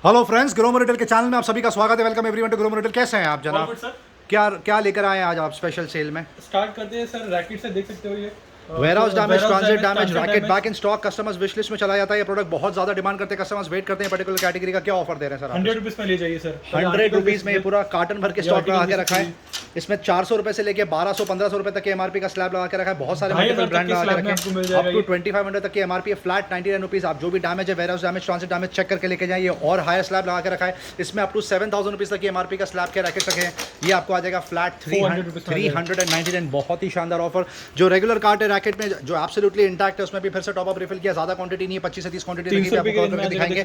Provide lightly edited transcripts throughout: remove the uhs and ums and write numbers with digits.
Hello friends, grow मोरिटल के channel में आप सभी का स्वागत है। Welcome everyone to grow mortal. कैसे हैं आप जनाब? सर क्या क्या लेकर आए हैं आज आप स्पेशल सेल में? स्टार्ट करते हैं सर। रैकेट से देख सकते हो ये warehouse damage, transit damage, transit racket back in stock, customers wish list में चला जाता है। ये प्रोडक्ट बहुत ज्यादा डिमांड करते हैं, कस्टमर्स वेट करते हैं। पर्टिकुलर कैटेगरी का क्या ऑफर दे रहे हैं सर? 100 रुपीज में ले जाइए सर। 100 रुपीज में ये पूरा कार्टन भर के स्टॉक लगा के रखा है। इसमें 400 रुपए से लेके 1200-1500 रुपए तक के एमआरपी का स्लैब लगा के रखा है। बहुत सारे मल्टीपल ब्रांड लगा के रखे हैं। अप टू 2500 तक की एमआरपी है। Flat 99 rupees. आप जो भी डैमेज है, warehouse damage, transit damage check करके लेके जाइए। और हायर स्लैब लगा के रखा है। इसमें अप टू 7000 रुपीज तक की एमआरपी का स्लैब के रैकेट रखे हैं। ये आपको आ जाएगा फ्लैट 399। बहुत ही शानदार ऑफर। जो रेगुलर कार्ट है रैकेट में, जो एब्सोल्युटली इंटैक्ट है, उसमें भी फिर से टॉप अप रिफिल किया। ज्यादा क्वांटिटी नहीं है, 25 से 30 क्वांटिटी लगी है। आपको करके दिखाएंगे।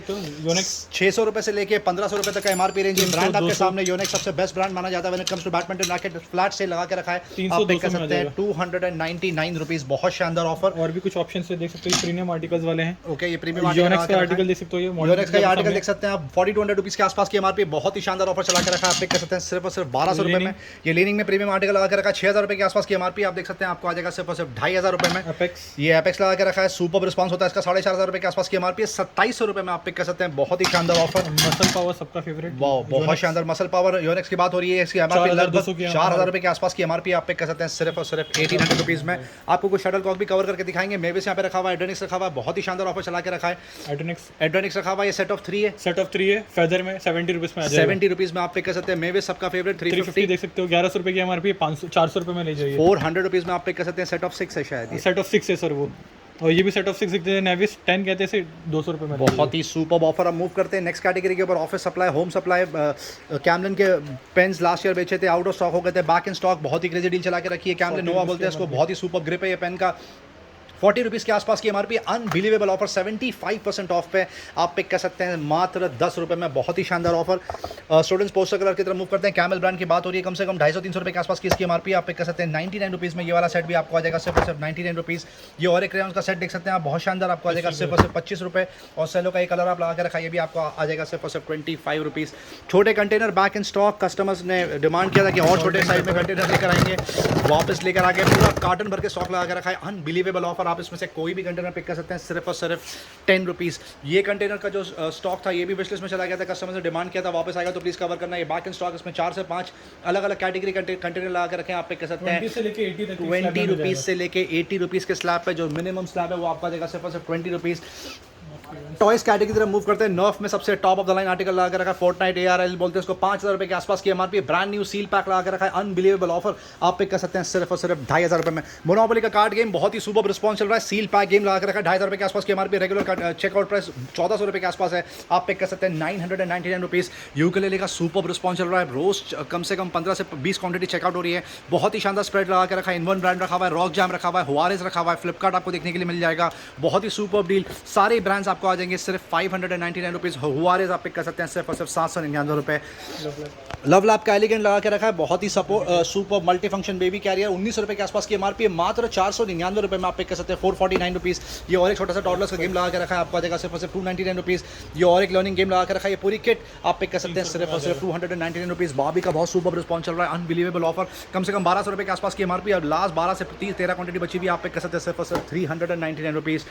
600 रुपए से लेके 1500 रुपए तक का एमआरपी रेंज है। ब्रांड आपके सामने योनेक्स सबसे बेस्ट ब्रांड माना जाता है when it comes to badminton racket. Flat से लगा के रखा है। आप देख सकते हैं 299 रुपीज। बहुत शानदार ऑफर। और भी कुछ ऑप्शन से देख सकते हो। प्रीमियम आर्टिकल्स वाले हैं। ओके, ये प्रीमियम योनेक्स का आर्टिकल देख सकते हो। ये योनेक्स का आर्टिकल देख सकते हैं आप। 4200 रुपीज के आसपास की एमआरपी। बहुत ही शानदार ऑफर चला के रखा है। आप देख सकते हैं सिर्फ और सिर्फ 1200 रुपए में ये लीनिंग में प्रीमियम आर्टिकल लगा के रखा है। 6000 रुपए के आसपास की एमआरपी। आप देख सकते हैं आपको आ जाएगा सिर्फ और सिर्फ 2500 रुपए में। ये एपेक्स लगा के रखा है। सुपर रिस्पांस होता है इसका। 4500 रुपए के आसपास की एमआरपी है। 2700 रुपए में आप पिक कर सकते हैं। बहुत ही शानदार ऑफर। मसल पावर सबका फेवरेट। वाओ, बहुत शानदार मसल पावर। योनेक्स की बात हो रही है। इसकी एमआरपी लगभग 4000 रुपए के आसपास की एमआरपी आप पिक कर सकते हैं सिर्फ और सिर्फ 1800 रुपीज में। आपको कुछ शटल कॉक भी कवर करके दिखाएंगे। मेविस यहाँ पे रखा हुआ है, एड्रेनिक्स रखा हुआ है। बहुत ही शानदार ऑफर चला के रखा है। एड्रेनिक्स रखा हुआ है। ये सेट ऑफ 3 है। सेट ऑफ 3 है। फेदर में 70 रुपीज में आ जाएगा। 70 रुपीज में आप पिक कर सकते हैं। मेविस सबका फेवरेट 350 देख सकते हो। 1100 रुपए की एमआरपी। 400 रुपए में ले जाइए। 400 रुपीज में आप पिक कर सकते हैं। सेट ऑफ 6 है शायद। सेट ऑफ 6 है सर वो। और ये भी सेट ऑफ 6 दिखते हैं। नेविस 10 कहते हैं 200 रुपए में। बहुत ही सुपर ऑफर। अब मूव करते हैं नेक्स्ट कैटेगरी के ऊपर। Office supply, home supply. Camlin के पेन्स लास्ट ईयर बेचे थे, आउट ऑफ स्टॉक हो गए थे। बैक इन स्टॉक बहुत ही क्रेजी डील चला के रखी है। कैमलिन नोवा बोलते हैं इसको। बहुत ही सुपर ग्रिप है ये पेन का। 40 रुपीज़ के आसपास की एमआरपी। Unbelievable offer. 75% ऑफ पे आप पिक कर सकते हैं मात्र 10 रुपये में। बहुत ही शानदार ऑफर। स्टूडेंट्स पोस्टर कलर की तरफ मूव करते हैं। कैमल ब्रांड की बात हो रही है। कम से कम 250-300 रुपये के आसपास की इसकी एमआरपी। आप पिक कर सकते हैं 99 रुपीज़ में। ये वाला सेट भी आपको आ जाएगा सिर्फ और सिर्फ 99 रुपीज़। ये और एक क्रेयॉन्स का सेट देख सकते हैं आप। बहुत शानदार आपको आ जाएगा सिर्फ और सिर्फ 25 रुपये। और सेलो का एक कलर आप लगा के रखा, ये भी आपको आ जाएगा सिर्फ और सिर्फ 25 रुपीज़। छोटे container back in stock. Customers ने डिमांड किया था कि और छोटे साइज में कंटेनर लेकर आएंगे, वापस लेकर आके पूरा कार्टन भर के स्टॉक लगा के रखा है। Unbelievable offer. आप इसमें से कोई भी कंटेनर पिक कर सकते हैं सिर्फ और सिर्फ 10 रुपीज़। ये कंटेनर का जो स्टॉक था ये भी विश लिस्ट में चला गया था। कस्टमर ने डिमांड किया था, वापस आएगा तो प्लीज़ कवर करना। ये बैक इन स्टॉक। इसमें 4 से 5 अलग अलग कैटेगरी कंटेनर लगा के रखें। आप पिक कर सकते हैं 20 रुपीज़ से लेके 80 रुपीज़ के स्लैब पे। जो मिनिमम स्लैब है वो आपका देगा सिर्फ और सिर्फ 20 रुपीज़। टॉयज कैटेगरी की तरफ मूव करते हैं। नर्फ में सबसे top of the line article लगा के रखा है। फोर्टनाइट ARL बोलते हैं इसको। 5000 रुपए के आसपास की MRP. Brand new seal pack लगा के रखा है। Unbelievable offer. आप पिक कर सकते हैं सिर्फ और सिर्फ 2500 रुपए में। मोनोपोली का कार्ड गेम बहुत ही सुपर रिस्पॉन्स चल रहा है। सील पैक गेम लगा के रखा है। 2500 रुपए के आसपास की एमआरपी। रेगुलर चेकआउट प्राइस 1400 रुपए के आसपास है। आप पिक कर सकते हैं 999 रुपीज़। यूकेलेले का सुपर रिस्पॉन्स चल रहा है। रोज कम से कम 15 से 20 क्वांटिटी चेकआउट हो रही है। बहुत ही शानदार स्प्रेड लगा के रखा है। इनवन ब्रांड रखा हुआ है। रॉक जैम रखा हुआ है। हुआरेज रखा हुआ है। फ्लिपकार्ट आपको देखने के लिए मिल जाएगा। बहुत ही सुपर डील। सारे ब्रांड्स आपको आ जाएंगे सिर्फ 599 रुपीज़। हुआरेज आप पिक कर सकते हैं सिर्फ और सिर्फ 799 रुपये। लव लैब का एलिगेंट लगा के रखा है। बहुत ही super multi function baby carrier. 1900 रुपये के आसपास की एमआरपी है। मात्र 499 रुपये में आप पिक कर सकते हैं 449 रुपीज़। ये और एक छोटा सा टॉडलर्स का गेम लगा के रखा है। आपको आ जाएगा सिर्फ और सिर्फ 299 रुपीज़। ये और एक लर्निंग गेम लगा के रखा है। ये पूरी किट आप पिक कर सकते हैं सिर्फ और सिर्फ 299 रुपीज़। बाबी का बहुत सुपर रिस्पॉन्स चल रहा है। Unbelievable offer. कम से कम 1200 रुपये के आसपास की एमआरपी। और लास्ट 12 से 13 क्वांटिटी बची भी आप पिक कर सकते हैं सिर्फ और सिर्फ 399 rupees.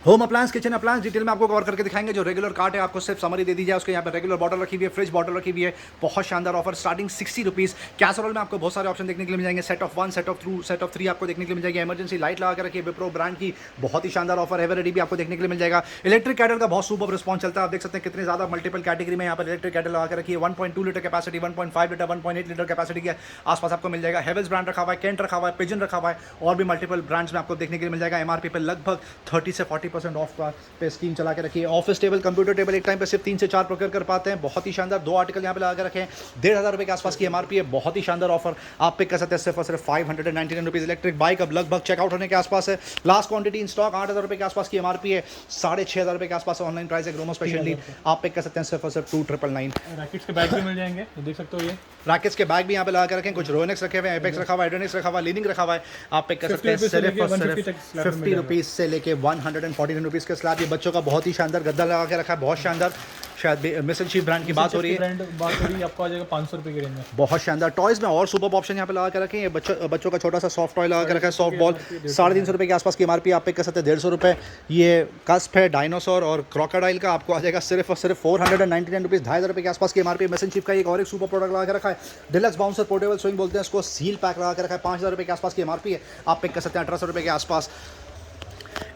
Home appliance, kitchen appliance detail में आपको कवर करके दिखाएंगे। जो रेगुलर कार्ट है आपको सिर्फ समरी दे दी जाए। उसके यहाँ पे रेगुलर बॉटल रखी हुई है, फ्रिज बॉटल रखी हुई है। बहुत शानदार ऑफर। Starting 60 rupees. कैसरोल में आपको बहुत सारे ऑप्शन देखने के लिए मिल जाएंगे। Set of 1, set of 2, set of 3 आपको देखने के लिए मिल जाएगी। इमरजेंसी लाइट लगा के रखी है विप्रो ब्रांड की। बहुत ही शानदार ऑफर। एवर रेडी भी आपको देखने के लिए मिल जाएगा। इलेक्ट्रिक कैटल का बहुत सुपर रिस्पॉन्स चलता है। आप देख सकते हैं कितने ज़्यादा मल्टीपल कैटेगरी में यहाँ पर इलेक्ट्रिक कैटल लगा के रखी है। 1.2 litre capacity, 1.5 litre, 1.8 litre capacity के आसपास आपको मिल जाएगा। हेवल्स ब्रांड रखा हुआ है, केंट रखा हुआ है, पिजन रखा हुआ है। और भी मल्टीपल ब्रांड्स में आपको देखने के लिए मिल जाएगा। एमआरपी पे लगभग 30 से 40% ऑफ का पे स्कीम चला के रखी है। ऑफिस टेबल, कंप्यूटर टेबल एक टाइम पे सिर्फ 3 से 4 प्रोक्योर कर पाते हैं। बहुत ही शानदार 2 आर्टिकल यहाँ पे लगा के रखे हैं। 1500 रुपये के आसपास की एमआरपी है। बहुत ही शानदार ऑफर। आप पिक कर सकते हैं सिर्फ और सिर्फ 599 रुपीज़। इलेक्ट्रिक बाइक अब लगभग चेकआउट होने के आसपास है। लास्ट क्वांटिटी इन स्टॉक 8000 रुपये के आसपास की एमआरपी है। 6500 रुपये के आसपास ऑनलाइन प्राइस है। ग्रोमो स्पेशल डील आप पिक कर सकते हैं सिर्फ और सिर्फ 2999। रैकेट्स के बैग भी मिल जाएंगे, देख सकते हो। ये रैकेट्स के बैग भी यहाँ पे लगा के रखें। कुछ रोनेक्स रखे हुए हैं, एपेक्स रखा हुआ है, एड्रेनिक्स रखा हुआ है, लीनिंग रखा हुआ है। आप पिक कर सकते हैं सिर्फ और सिर्फ 50 रुपीज़ से लेके 114 रुपीज़ के स्लैब। ये बच्चों का बहुत ही शानदार गद्दा लगा के रखा है। बहुत शानदार शायद मिशन चीफ ब्रांड की बात हो रही है, ब्रांड बात हो रही है, आपको आ जाएगा 500 रुपये की रेंज में। बहुत शानदार। टॉयज़ में और सुपर ऑप्शन यहाँ पे लगा के रखे हैं। ये बच्चों का छोटा सा सॉफ्ट टॉय लगा के रखा है, सॉफ्ट बॉल, 350 रुपये के आसपास की एमआरपी, आप पे कर सकते हैं 150 रुपये। ये कस्प है डायनासोर और क्रोकोडाइल का, आपको आ जाएगा सिर्फ और सिर्फ 499 रुपीज़, 2500 रुपये के आसपास की एमआरपी। मिशन चीफ का एक और एक सुपर प्रोडक्ट लगा के रखा है, डिलक्स बाउंसर पोर्टेबल स्विंग बोलते हैं इसको, सील पैक लगा के रखा है, 5000 रुपये के आसपास की एमआरपी है, आप पे कर सकते हैं 1800 रुपये के आसपास।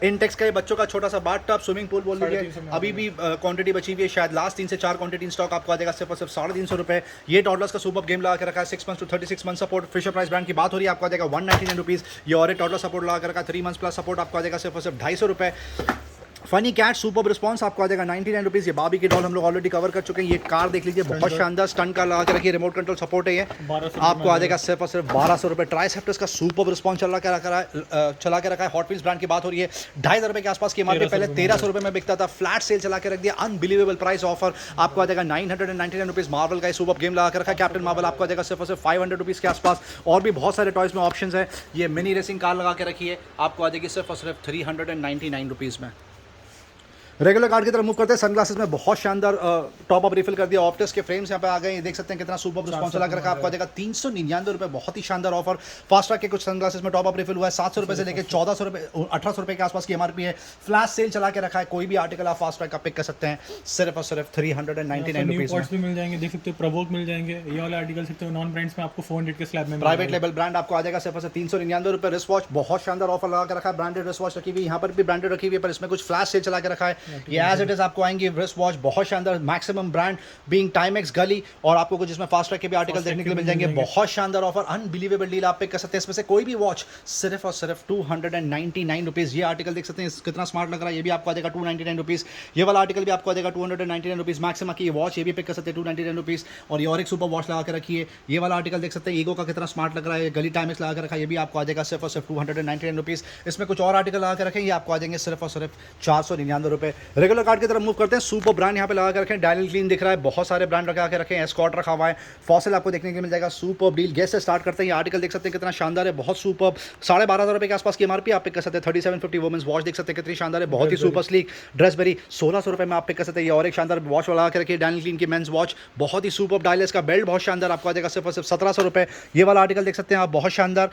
इनटेक्स का ये बच्चों का छोटा सा बाथ टब स्विमिंग पूल बोल लीजिए, अभी भी क्वांटिटी बची हुई है, शायद लास्ट 3 से 4 क्वांटिटी इन स्टॉक, आपको आ जाएगा सिर्फ और सिर्फ 350 रुपये। ये टॉडलर्स का सुपर गेम लगा के रखा है, 6 months to 36 month support, Fisher Price brand की बात हो रही है, आपको आ जाएगा 199 रुपीज़। ये और एक टॉडलर सपोर्ट लगा के रखा है, 3 मंथ्स प्लस सपोर्ट, आपको आ जाएगा सिर्फ और सिर्फ 250 रुपये। फनी कैट सुपर रिस्पॉन्स आपको आ जाएगा 99 रुपीज़। ये बाबी की डॉल हम लोग ऑलरेडी कवर कर चुके हैं। ये कार देख लीजिए, बहुत शानदार स्टंट कार लगा के रखिए, रिमोट कंट्रोल सपोर्ट है, ये आपको आ जाएगा सिर्फ और सिर्फ 1200 रुपये। ट्राइसेप्टर्स का सुपर रिस्पॉन्स चला के रखा है, हॉट व्हील्स ब्रांड की बात हो रही है, 2500 रुपये के आसपास की एमआरपी, पहले 1300 रुपये में बिकता था, फ्लैट सेल चला के रख दिया, अनबिलीवेबल प्राइस ऑफर, आपको आ जाएगा 999 रुपीज़। मार्वल का सुपर गेम लगा के रखा है, कैप्टन मार्वल, आपको आ जाएगा सिर्फ और सिर्फ 500 रुपीज़ के आसपास। और भी बहुत सारे टॉयज़ में ऑप्शन है। ये मिनी रेसिंग कार लगा के रखी है, आपको आ जाएगी सिर्फ और सिर्फ 399 रुपीज़ में। रेगुलर कार्ड की तरफ मूव करते हैं, सनग्लासेस में बहुत शानदार टॉप अप रिफिल कर दिया, ऑप्टिक्स के फ्रेम्स यहाँ पे आ गए, ये देख सकते हैं कितना सुपर रिस्पॉन्स लगा रखा है, आपको आ जाएगा 399 रुपये, बहुत ही शानदार ऑफर। फास्ट ट्रैक के कुछ सनग्लासेस में टॉप अप रिफिल हुआ है, 700 रुपये से लेकर 1400 रुपये 1800 रुपये के आसपास की एमआरपी है, फ्लैश सेल चला के रखा है, कोई भी आर्टिकल आप फास्ट ट्रैक का पिक कर सकते हैं सिर्फ और सिर्फ 399 रुपीज़ में। भी मिल जाएंगे, देख सकते हो प्रवोक मिल जाएंगे, ये वाले आर्टिकल सकते हो नॉन ब्रांड्स में आपको 400 के स्लैब में। प्राइवेट लेवल ब्रांड आपको आ जाएगा सिर्फ और सिर्फ 399 रुपये। रिस्ट वॉच बहुत शानदार ऑफर लगा के रखा है, ब्रांडेड रिस्ट वॉच रखी हुई, यहाँ पर भी ब्रांडेड रखी हुई है, पर इसमें कुछ फ्लैश सेल चला के रखा है, ये एज इट इज आपको आएंगे। रिस्ट वॉच बहुत शानदार, मैक्सिमम ब्रांड बीइंग टाइमेक्स गली, और आपको कुछ इसमें फास्ट ट्रैक के भी आर्टिकल देखने के लिए मिल जाएंगे, बहुत शानदार ऑफर, अनबिलीवेबल डील आप पे कर सकते हैं। इसमें से कोई भी वॉच सिर्फ और सिर्फ 299 रुपीज़। ये आर्टिकल देख सकते हैं कितना स्मार्ट लग रहा है, ये भी आपको आ जाएगा 299 रुपीज़। ये वाला आर्टिकल भी आपको आ जाएगा 299 रुपीज़। मैक्सिमा की ये वॉच ये भी पिक कर सकते हैं 299 रुपीज़। और ये और एक सुपर वॉच लगा के रखिए, ये वाला आर्टिकल देख सकते हैं, ईगो का कितना स्मार्ट लग रहा है, गली टाइमेक्स लगा के रखा है, ये भी आपको आ जाएगा सिर्फ और सिर्फ 299 रुपीज़। इसमें कुछ और आर्टिकल लगा के रखें, ये आपको आ जाएंगे सिर्फ और सिर्फ 499 रुपये। रेगुलर कार्ड की तरफ मूव करते हैं, सुपर ब्रांड यहाँ पे लगा के रखें, डायनल क्लीन दिख रहा है, बहुत सारे ब्रांड लगा के रखें, एस्कॉर्ट रखा हुआ है, फॉसिल आपको देखने के लिए मिल जाएगा, सुपर डील। गेस से स्टार्ट करते हैं, ये आर्टिकल देख सकते हैं कितना शानदार है, बहुत सुपर, 12,500 रुपये के आसपास की एमआरपी, आप पिक कर सकते हैं। 3750 वुमेन्स वॉच देख सकते हैं कितनी शानदार है, बहुत ही सुपर स्लीक। ड्रेसबेरी 1600 रुपये में आप पिक कर सकते हैं, ये और एक शानदार वॉच लगा के रखिए, डायनल क्लीन की मेंस वॉच, बहुत ही सुपर। डायलेस का बेल्ट बहुत शानदार, आपको आ जाएगा सिर्फ और सिर्फ 1700 रुपये। ये वाला आर्टिकल देख सकते हैं आप, बहुत शानदार,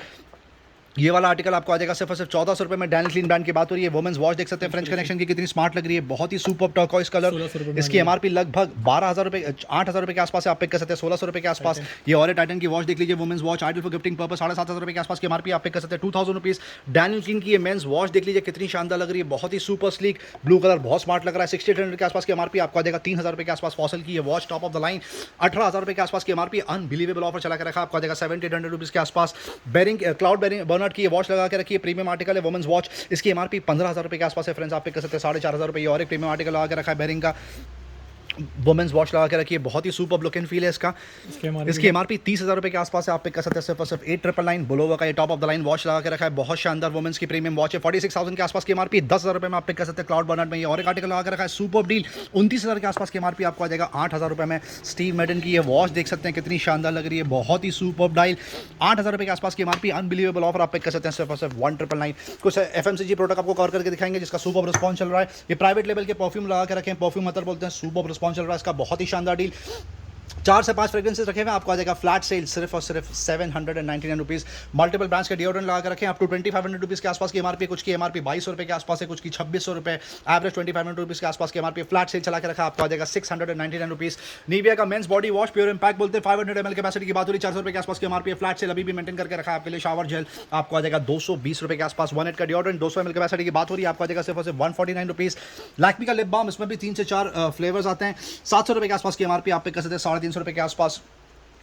ये वाला आर्टिकल आपको आ जाएगा सिर्फ और सिर्फ 1400 रुपये में। डायनल क्लीन ब्रांड की बात हो रही है, वुमेन्स वॉच देख सकते हैं, फ्रेंच कनेक्शन की कितनी स्मार्ट लग रही है, बहुत ही सुपर टर्कोइज कलर, इसकी एमआरपी लगभग 12,000 रुपये 8,000 रुपये के आसपास आप पिक कर सकते हैं, 1600 रुपये के आसपास। ये और टाइटन की वॉच देख लीजिए, women's watch ideal for gifting purpose, 7,500 रुपये के आसपास की एमआरपी आप पिक कर सकते हैं, 2000 रुपीज़। डायनल क्लीन की ये मेंस वॉच देख लीजिए कितनी शानदार लग रही है, बहुत ही सुपर स्लीक, ब्लू कलर बहुत स्मार्ट लग रहा है, 6800 के आसपास की एमआरपी आपको आ जाएगा 3,000 रुपये के आसपास। फॉसिल की ये watch top of the line 18,000 रुपये के आसपास की एमआरपी, अनबिलीवेबल ऑफर चला के रखा, आपको आ जाएगा 7,800 रुपीज़ के आसपास। बेरिंग क्लाउड बेरिंग बर्नर्ड की ये वॉच लगा के रखिए, प्रीमियम आर्टिकल है, वुमेन्स वॉच, इसकी एमआरपी 15,000 रुपये के आसपास है, फ्रेंड्स आप पिक कर सकते हैं 4,500 रुपये। और एक प्रीमियम आर्टिकल लगा के रखा है बेरिंग का, वुमेन्स वॉच लगा के रखिए, बहुत ही सुपर लुक एंड फील है इसका, इसकी एमआरपी 30,000 रुपये के आसपास है, आप पिक कर सकते हैं सिर्फ और सिर्फ। 899 बुलोवा का ये top of the line watch लगा के रखा है, बहुत शानदार वुमेन्स की प्रीमियम वॉच है, 46,000 के आसपास की एमआरपी, 10,000 रुपये में आप पिक कर सकते हैं क्लाउड बर्नर्ड में। ये और एक आर्टिकल लगा के रखा है, सुपर डील, 29,000 के आसपास की एमआरपी आपको आ जाएगा 8,000 रुपये में। स्टीव मैडन की ये वॉच देख सकते हैं कितनी शानदार लग रही है, बहुत ही सुपर डायल, 8,000 रुपये के आसपास की एमआरपी, अनबिलीवेबल ऑफर आप पिक कर सकते हैं सिर्फ और सिर्फ 1,999। कुछ एफएमसीजी प्रोडक्ट आपको कवर करके दिखाएंगे जिसका सुपर रिस्पॉन्स चल रहा है। ये प्राइवेट लेवल के परफ्यूम लगा के रखें, परफ्यूम मतलब बोलते हैं, सुपर रिस्पॉन्स चल रहा है इसका, बहुत ही शानदार डील। 4 से 5 फ्रेग्रेंसेस रखे हुए, आपको आ जाएगा फ्लैट सेल सिर्फ और सिर्फ 799 रुपीज़। मल्टीपल ब्रांड्स के डिओड्रेंट लगा कर रखें, आप टू 2500 रुपीज़ के आसपास की एमआरपी, कुछ की एमआरपी 2200 रुपये के आसपास है, कुछ की 2600 रुपये, एवरेज 2500 रुपीज़ के आसपास की एमआरपी, फ्लैट सेल चला के रखा, आपको आ जाएगा 699 रुपीज़। निविया का men's body wash pure impact बोलते हैं, 500 ml कैपेसिटी की बात हो रही, 400 रुपये के आसपास की एमआरपी, फ्लैट सेल अभी भी मेंटेन करके रखा है आपके लिए। शावर जेल आपको आ जाएगा 220 रुपये के आसपास। 1 का डिओड्रेंट 200 ml कैपेसिटी की बात हो रही है, आपको आ जाएगा सिर्फ और सिर्फ 149 रुपीज़। लैक्मी का लिप बाम, इसमें भी 3 से 4 फ्लेवर्स आते हैं, 700 रुपये के आसपास की एमआरपी, आप पे कर सकते हैं 350 रुपये के आसपास।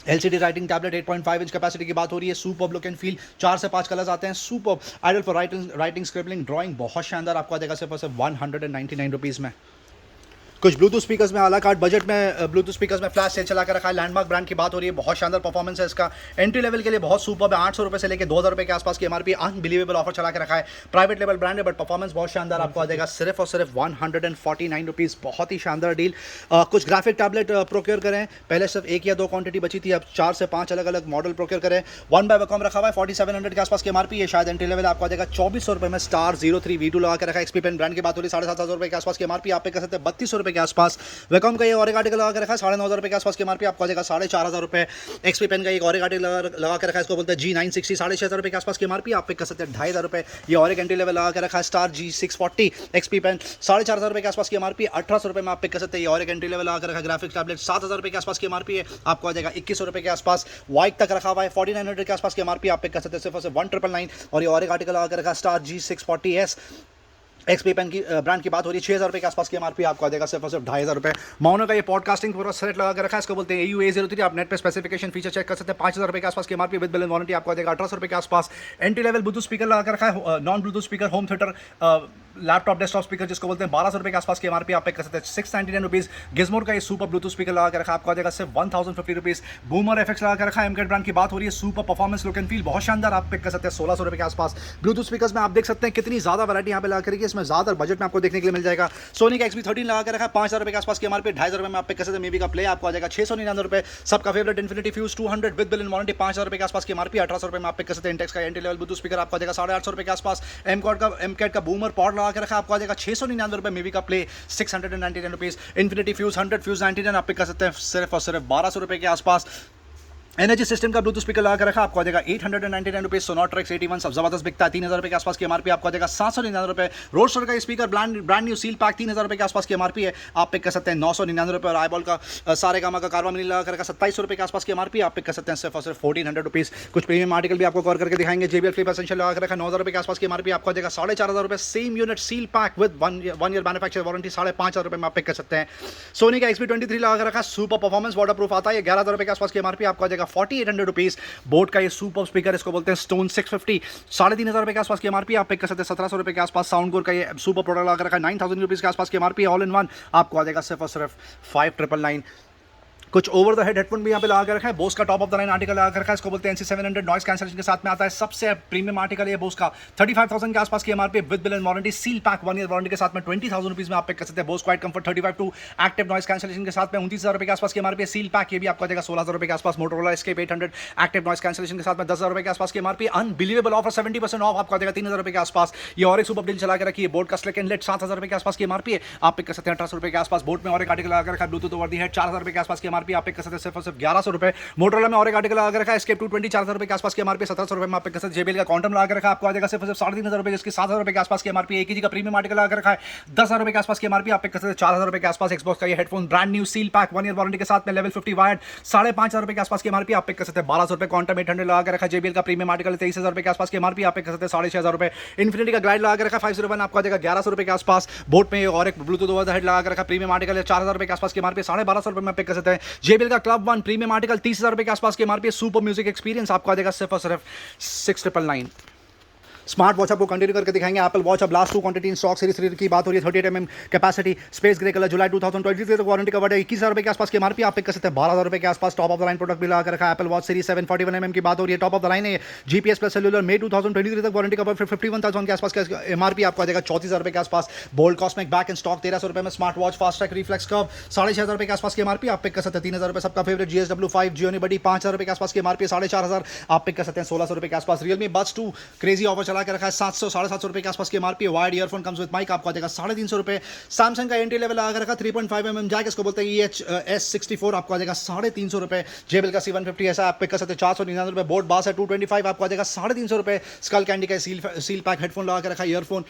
LCD writing tablet 8.5 inch capacity की बात हो रही है, सुपर लुक एंड फील, 4 से 5 कलर्स आते हैं, super ideal for writing scribbling drawing, बहुत शानदार, आपको आ जाएगा सिर्फ और सिर्फ 199 रुपीज़ में। कुछ ब्लूटूथ स्पीकर्स में आला कार्ड बजट में ब्लूटूथ स्पीकर्स में फ्लैश सेल चला कर रखा है, लैंडमार्क ब्रांड की बात हो रही है, बहुत शानदार परफॉर्मेंस है इसका, एंट्री लेवल के लिए बहुत सुपर है, 800 रुपये से लेकर 2,000 रुपये के आसपास की एमआरपी, अनबिलीवेबल ऑफर चला के रखा है। प्राइवेट लेवल ब्रांड है बट परफॉर्मेंस बहुत शानदार, आपको आ जाएगा सिर्फ और सिर्फ 149 रुपीज़, बहुत ही शानदार डील। कुछ ग्राफिक टैबलेट प्रोक्योर करें, पहले सिर्फ 1 या 2 क्वांटिटी बची थी, अब 4 से 5 अलग अलग मॉडल प्रोक्योर करें। 1 बाय वैकॉम रखा हुआ है, 4700 के आसपास की एमआरपी है, शायद एंट्री लेवल आपको आ जाएगा 2400 रुपये में। स्टार 03 V2 लगा के रखा है, एक्सपी पेन ब्रांड की बात हो रही है, 7,500 रुपये के आसपास की एमआरपी, आप पे कर सकते हैं 3200 रुपये के आसपास। वैकॉम का ये और एक आर्टिकल लगा के रखा है 9,500 रुपये के आसपास की एमआरपी आपको आ जाएगा 4,500 रुपये। एक्सपी पेन का एक और एक आर्टिकल लगा के रखा है, इसको बोलते हैं G960 6,500 रुपये के आसपास की एमआरपी आप पिक कर सकते हैं 2,500 रुपये। ये और एक एंट्री लेवल लगा के रखा है स्टार G640 एक्सपी पेन 4,500 रुपये के आसपास की एमआरपी 1,800 रुपये में आप पिक कर सकते हैं। ये और एक एंट्री लेवल लगा के रखा है ग्राफिक्स टैबलेट 7,000 रुपये के आसपास की एमआरपी है, आपको आ जाएगा 2,100 रुपये के आसपास। वाइट तक रखा हुआ है 4,900 के आसपास की एमआरपी आप पिक कर सकते हैं सिर्फ और सिर्फ 1,999। और ये और एक आर्टिकल लगा के रखा है स्टार G640S एक्सपी पेन की ब्रांड की बात हो रही है 6,000 रुपये के आसपास की एमआरपी आपको आ जाएगा सिर्फ और सिर्फ 2,500 रुपये। माउनो का ये पॉडकास्टिंग पूरा सेट लगा के रखा है, इसको बोलते हैं AU-A03। आप नेट पे स्पेसिफिकेशन फीचर चेक कर सकते हैं। 5,000 रुपये के आसपास की MRP with bill and warranty आपको आ जाएगा 1,800 रुपये के आसपास। एंट्री लेवल ब्लूटूथ स्पीकर लगा के रखा है, non Bluetooth speaker home theatre laptop desktop speaker जिसको बोलते हैं 1,200 रुपये के आसपास की एमआरपी आप पे कर सकते हैं 699 रुपीज़। गिज़मोर का ये सुपर ब्लूटूथ स्पीकर लगा के रखा आपको आ जाएगा सिर्फ 1,050 रुपीज़। बूमर एफएक्स लगा के रखा है एमकेट ब्रांड की बात हो रही है, super performance look and feel बहुत शानदार आप पिक कर सकते हैं 1,600 रुपये के आसपास। ब्लूटूथ स्पीकर्स में आप देख सकते हैं कितनी ज़्यादा वैरायटी यहाँ पे लगा करके, इसमें ज़्यादा बजट में आपको देखने के लिए मिल जाएगा। सोनी का XB13 लगा के रखा है 5,000 रुपये के आसपास की एमआरपी 2,500 रुपये में आप पिक कर सकते हैं। मेबी का प्ले आपको आ जाएगा 699 रुपये। सबका favourite infinity fuse 200 with bill and warranty 5,000 रुपये के आसपास की एमआरपी 1,800 रुपये में आप पिक कर सकते हैं। इंटेक्स का एंट्री लेवल ब्लूटूथ स्पीकर आपको आ जाएगा 850 रुपये के आसपास। एमकेट का बूमर पॉड लगा के रखा आपको आ जाएगा 699 रुपये। मेबी का play 699 rupees. Infinity fuse 100 fuse 99 आप पिक कर सकते हैं सिर्फ और सिर्फ 1,200 रुपये के आसपास। एनर्जी सिस्टम का ब्लूटूथ स्पीकर लगा कर रखा आपको आ जाएगा 899 रुपीज़। सोनोट्रेक्स 81 सब जबरदस्त बिकता है 3,000 रुपये के आसपास की एमआरपी आपको आ जाएगा 799 रुपये। रोडस्टर का speaker brand new seal pack 3,000 रुपये के आसपास की एमआरपी है, आप पिक कर सकते हैं 999 रुपये। और आईबॉल का सारे गामा का कारवा मिनी लगा कर रखा 2,700 रुपये के आसपास की एमआरपी आप पिक कर सकते हैं सिर्फ और सिर्फ 1,400 रुपीज़। कुछ प्रीमियम आर्टिकल भी आपको कवर करके दिखाएंगे। JBL फ्लिप एसेंशियल लगा कर रखा 9,000 रुपये के आसपास की एमआरपी आपको आ जाएगा 4,500 रुपये। Same unit seal pack with 1 year manufacture warranty 5,500 रुपये में आप पिक कर सकते हैं। सोनी का XB23 लगा कर रखा सुपर परफॉर्मेंस वाटर प्रूफ आता है, 11,000 रुपये के आसपास की एमआरपी आपको आ जाएगा 4,800 रुपीज़। बोट का ये सुपर स्पीकर इसको बोलते हैं स्टोन 650 3,500 रुपये के आसपास की एमआरपी आप पिक कर सकते हैं 1,700 रुपये के आसपास। साउंडकोर का ये सुपर प्रोडक्ट लगा रखा है 9,000 रुपीज़ के आसपास की एमआरपी ऑल इन वन आपको आ जाएगा सिर्फ और सिर्फ 5,999। कुछ ओवर द हेड हेडफोन भी यहाँ पे लगा के रखा है। बोस का top of the line article लगा के रखा है, इसको बोलते हैं NC700 नॉइस कैंसलेशन के साथ में आता है। सबसे प्रीमियम आर्टिकल है बोस का 35,000 के आसपास की MRP with bill and warranty seal pack 1 year warranty के साथ में 20,000 रुपीज़ में आप पिक कर सकते हैं। Bose quiet comfort 35 active noise cancellation के साथ में 29,000 रुपये के आसपास की एमआरपी सील पैक, ये भी आपको आ जाएगा 16,000 रुपये के आसपास। Motorola escape 800 active noise cancellation के साथ में 10,000 रुपये के आसपास की एमआरपी। अनबिलीवेबल ऑफर 70% ऑफ आपको आ जाएगा 3,000 रुपये के आसपास। ये और एक सुपर डील चला के रखी है बोट का स्लिक एंड लेट 7,000 रुपये के आसपास की एमआरपी है, आप पिक कर सकते हैं 1,800 रुपये के आसपास। बोट में और एक आर्टिकल लगा रखा है ब्लूटूथ ओवर दी हेड 4,000 रुपये के आसपास की एमआरपी आप पिक कर सकते हैं सिर्फ 1100 रुपये। मोटोरोला में और एक आर्टिकल लगा रखा है एस्केप 220 4,000 रुपये के आसपास की एमआरपी 1,700 रुपये में आप पिक कर सकते हैं। JBL का क्वांटम लगा रखा है आपको आ जाएगा सिर्फ 3,500 रुपये जिसकी 7,000 रुपये के आसपास की एमआरपी। AKG का प्रीमियम आर्टिकल लगा रखा है 10,000 रुपये के आसपास की एमआरपी आप पिक कर सकते हैं 4,000 रुपये के आसपास। एक्सबॉक्स का ये headphone brand new seal pack 1 year warranty के साथ में लेवल 50 वायर्ड 5,500 रुपये के आसपास की एमआरपी आप पिक कर सकते हैं 1,200 रुपये। क्वांटम 800 लगा के रखा है JBL का प्रीमियम आर्टिकल 23,000 रुपये के आसपास की एमआरपी आप पिक कर सकते हैं 6,500 रुपये। इन्फिनिटी का ग्लाइड लगा के रखा 501 आपको आ जाएगा 1,100 रुपये के आसपास। बोट में और एक ब्लूटूथ ओवर द हेड लगा के रखा प्रीमियम आर्टिकल 4,000 रुपये के आसपास की एमआरपी 1,250 रुपये में पिक कर सकते हैं। JBL का क्लब 1 प्रीमियम आर्टिकल 30,000 रुपये के आसपास की एमआरपी सुपर म्यूजिक एक्सपीरियंस आपको आ जाएगा सिर्फ और सिर्फ 6,999। स्मार्ट वॉच आपको कंटिन्यू करके दिखाएंगे। एप्पल वॉच अब last 2 quantity in stock series 3 की बात हो रही है 38 mm capacity space grey colour जुलाई 2023 तक वारंटी कवर्ड है 21,000 रुपये के आसपास की एमआरपी आप पिक कर सकते हैं 12,000 रुपये के आसपास। Top of the line product भी लगा कर रखा है एप्पल वॉच सीरीज 7 41 mm की बात हो रही है, टॉप ऑफ द लाइन है GPS प्लस सेलुलर मई 2023 तक वारंटी कवर्ड 51,000 के आसपास का एमआरपी आपको आ जाएगा 34,000 रुपये के आसपास। Bold cosmic back in stock 1,300 रुपये में। Smart watch fast track reflex curve 6,500 रुपये के आसपास की एमआरपी आप पिक कर सकते हैं 3,000 रुपये। सबका फेवरेट GSW5 जियोनी बडी 5,000 रुपये के आसपास की एमआरपी 4,500 आप पिक कर सकते हैं 1,600 रुपये के आसपास। रियलमी बड्स 2 क्रेजी ऑफर चला के रखा है 700-750 रुपये के आसपास MRP. Wired earphone comes with mic आपको आ जाएगा 350 रुपये। सैमसंग का एंट्री लेवल लगा रखा 3.5 mm जैक इसको बोलते हैं EHS64 आपको आ जाएगा 350 रुपये। JBL का C150 ऐसा आप पिक कर सकते हैं 499 रुपये। बोट बास है 225 आपको आ जाएगा 350 रुपये। स्कल कैंडी का सील पैक हेडफोन लगा के रखा है ईयरफोन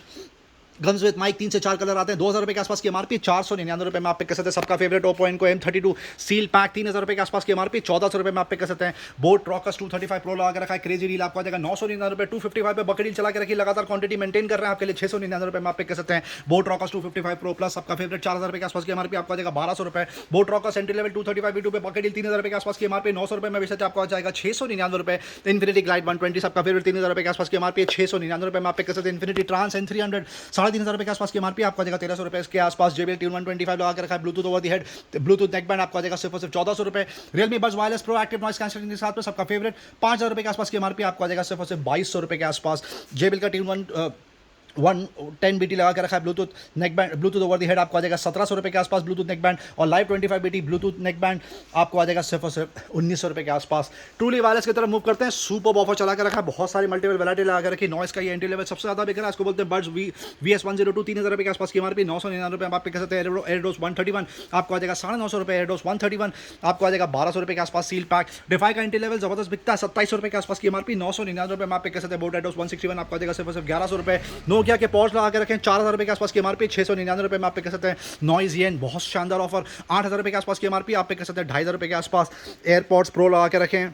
गन्स विद माइक 3 से 4 कलर आते हैं 2,000 रुपये के आसपास की एमआरपी 499 रुपये में आप पिक कर सकते हैं। सबका फेवरेट ओप्पो इनको M32 सील पैक 3,000 रुपये के आसपास की एमआरपी 1,400 रुपये में आप पिक कर सकते हैं। बोट रॉकस 235 प्रो लगा के रखा है क्रेजी डील आपको आ जाएगा 999 रुपये। 255 पे बकेट डील चला के रखी लगातार क्वांटिटी मेंटेन कर रहे हैं आपके लिए 699 रुपये में आप पिक कर सकते हैं। बोट रॉकस 255 प्रो प्लस सबका फेवरेट 4,000 रुपये के आसपास की एमआरपी आपको आ जाएगा 1,200 रुपये। Boat rocks entry level 235 V2 पे बकेट डील 3,000 रुपये के आसपास की एमआरपी 900 रुपये में बेचते आपको आ जाएगा 699 रुपये। इन्फिनिटी ग्लाइड 120 सबका फेवरेट 3,000 रुपये के आसपास की एमआरपी 699 रुपये में आप पिक कर सकते हैं। इन्फिनिटी ट्रांस N300 3,500 रुपये के आसपास की एमआरपी आपको आ जाएगा 1,300 रुपये के आसपास। JBL Tune 125 लगा के रखा है Bluetooth over the head Bluetooth neck band आपको आ जाएगा सिर्फ 1,400 रुपये। Realme buds wireless pro active noise cancellation के साथ में सबका फेवरेट 5,000 रुपये के आसपास की एमआरपी आपको आ जाएगा सिर्फ 2,200 रुपये के आसपास। JBL का Tune 1 110 BT लगा के रखा है। Bluetooth neck band, Bluetooth over the head आपको आ जाएगा 1700 रुपये के आसपास ब्लूटूथ नेक बैंड, और live 25 BT Bluetooth neck band आपको आ जाएगा सिर्फ और सिर्फ 1900 रुपये के आसपास। ट्रूली वायरलेस की तरफ मूव करते हैं। सुपर ऑफर चला के रखा है, बहुत सारी मल्टीपल वैरायटी लगा के रखी। नॉइस का ये एंट्री लेवल सबसे ज़्यादा बिक रहा है, इसको बोलते हैं बड्स VS102, 3000 रुपये के आसपास की MRP, 999 रुपये आप पे कह सकते हैं। एयरडोस 131 आपको आ जाएगा 950 रुपये, एयरडोस 131 आपको आ जाएगा 1200 रुपये के आसपास। सील पैक डिफाई का एंट्री लेवल जबरदस्त बिकता है, 2700 रुपये के आसपास की MRP, 999 रुपये आप पे कह सकते हैं। बोट एयरडोस 161 आपको आ जाएगा सिर्फ 1100 रुपये। नोकिया के पॉज लगा के रखें 4000 रुपये के आसपास की MRP, 699 रुपये में आप पे कह सकते हैं। नॉइज येन बहुत शानदार ऑफर, 8000 रुपये के आसपास की MRP, आप पे कह सकते हैं 2500 रुपये के आसपास। एयरपॉड्स प्रो लगा के रखें,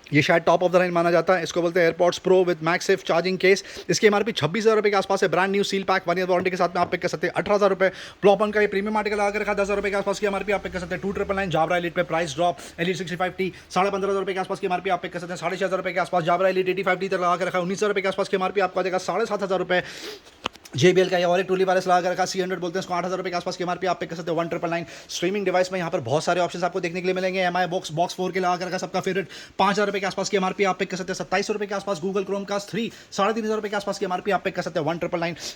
ये शायद टॉप ऑफ द लाइन माना जाता है, इसको बोलते हैं AirPods pro with MagSafe charging case. इसकी MRP 26,000 रुपये के आसपास है। Brand new seal pack 1 year warranty के साथ में आप पे कह सकते हैं 18,000 रुपये। प्लॉपन का ये प्रीमियम आर्टिकल लगा के रखा 10,000 रुपये के आसपास की MRP, आप पे कह सकते हैं 2999। जाबरा एलीट पे प्राइस ड्रॉप, एलीट 65T 15,500 रुपये के आसपास की MRP, आप पे कह सकते हैं 6,500 रुपये के आसपास। जाबरा एलीट 85T तक लगा के रखा 19,000 रुपये के आसपास की MRP, आपको आ जाएगा 7,500 रुपये। JBL का ये और एक ट्रूली वायरलेस लगा रखा C100 बोलते हैं इसको, 8,000 रुपये के आसपास की MRP, आप पे कह सकते हैं 1999। स्ट्रीमिंग डिवाइस में यहाँ पर बहुत सारे ऑप्शंस आपको देखने के लिए मिलेंगे। MI बॉक्स 4 के लगा रखा सबका फेवरेट 5,000 रुपये के आसपास की MRP, आप पे कह सकते हैं 2700 रुपये के आसपास। गूगल क्रोमकास्ट 3 3,500 रुपये के आसपास की MRP, आप पे कह सकते हैं 1999।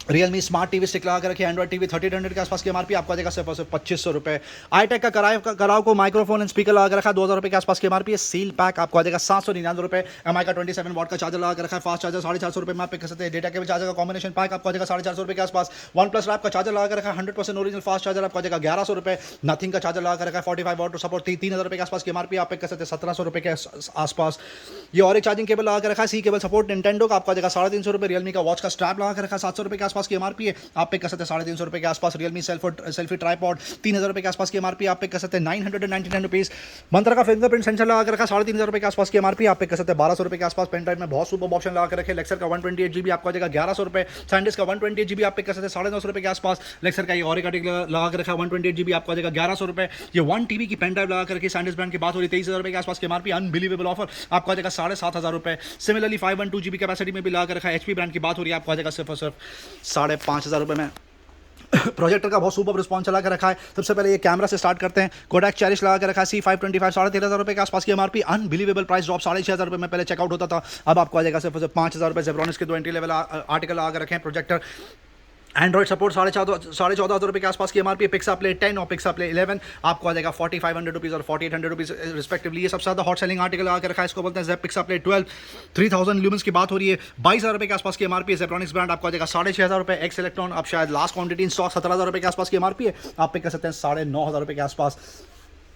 रियलमी स्मार्ट टीवी स्टिक लगा के रखिए एंड्रॉइड टीवी 1300 के आसपास की MRP, आपको आ जाएगा सिर्फ और सिर्फ 2500 रुपये। आईटेक का कराव को माइक्रोफोन एंड स्पीकर लगा के रखा 2000 रुपये के आसपास की MRP। सील पैक आपको आ जाएगा 799 रुपये। MI का 27 वाट का चार्जर लगा के रखा है, फास्ट चार्जर 450 रुपये में आप पे कह सकते हैं। डेटा केबल चार्जर का कॉम्बिनेशन पैक आपको आ जाएगा 450 रुपये के आसपास। वन प्लस रैप का चार्जर लगा के रखा है 100% ओरिजिनल फास्ट चार्जर, आपको आ जाएगा 1100 रुपये। नथिंग का चार्जर लगा के रखा है 45 वाट सपोर्ट 3000 रुपये के आसपास की MRP, आप पे कह सकते हैं 1700 रुपये के आसपास। ये और एक चार्जिंग केबल लगा के रखा है सी केबल सपोर्ट निंटेंडो का, आपको आ जाएगा 350 रुपये। रियलमी का वॉच का स्ट्रैप लगा के रखा है 700 रुपये के आसपास की MRP है, आप पे कह सकते हैं 350 रुपये के आसपास। रियलमी सेल्फी ट्राइपॉड 3000 रुपये के आसपास की MRP, आप पे कह सकते हैं 999 रुपीज़। मंत्रा का फिंगरप्रिंट सेंसर लगा के रखा 3,500 रुपये के आसपास की MRP, आप पे कह सकते हैं 1200 रुपये के आसपास। पेन ड्राइव में बहुत सुपर ऑप्शन लगा के रखे। लेक्सर का 128 GB आपको आ जाएगा 1100 रुपये। सैंडिस्क का 128 GB आप पे कह सकते हैं 950 रुपये के आसपास। लेक्सर का ये और एक आर्टिकल लगा के रखा 128 GB आपको आ जाएगा 1100 रुपये। ये 1 TB की पेन ड्राइव लगा के रखी सैंडिस्क ब्रांड की बात हो रही 23,000 रुपये के आसपास की MRP, अनबिलीवेबल ऑफर, आपको आ जाएगा 7,500 रुपये। सिमिलरली 512 GB कैपेसिटी में भी लगा के रखा है HP ब्रांड की बात हो रही है, आपको आ जाएगा सिर्फ और सिर्फ 5,500 रुपये में। प्रोजेक्टर का बहुत सुपर रिस्पॉन्स चला के रखा है। सबसे पहले ये कैमरा से स्टार्ट करते हैं। कोडैक चेरिश लगा के रखा है C525 13,500 रुपये के आसपास की MRP, अनबिलीवेबल प्राइस ड्रॉप 6,500 रुपये में पहले चेकआउट होता था, अब आपको आ जाएगा सिर्फ 5,000 रुपये। जेब्रॉनिक्स के 2 एंट्री लेवल आर्टिकल लगा के रखे हैं। प्रोजेक्टर एंड्रॉइड सपोर्ट 14,500 रुपये के आसपास की MRP। पिक्सा प्ले 10 और पिक्सा प्ले 11 आपको आ जाएगा 4,500 रुपीज़ और 4,800 रुपीज़ रिस्पेक्टिवली। ये सबसे ज़्यादा हॉट सेलिंग आर्टिकल लगा के रखा है, इसको बोलते हैं जेप पिक्सा प्ले 12 3,000 ल्यूमेंस की बात हो रही है, 22,000 रुपये के आसपास की MRP। जेब्रॉनिक्स ब्रांड आपको आ जाएगा 6,500 रुपये। एक्स इलेक्ट्रॉन अब शायद लास्ट क्वांटिटी इन स्टॉक 17,000 रुपये के आसपास की MRP है, आप पे कह सकते हैं 9,500 रुपये के आसपास।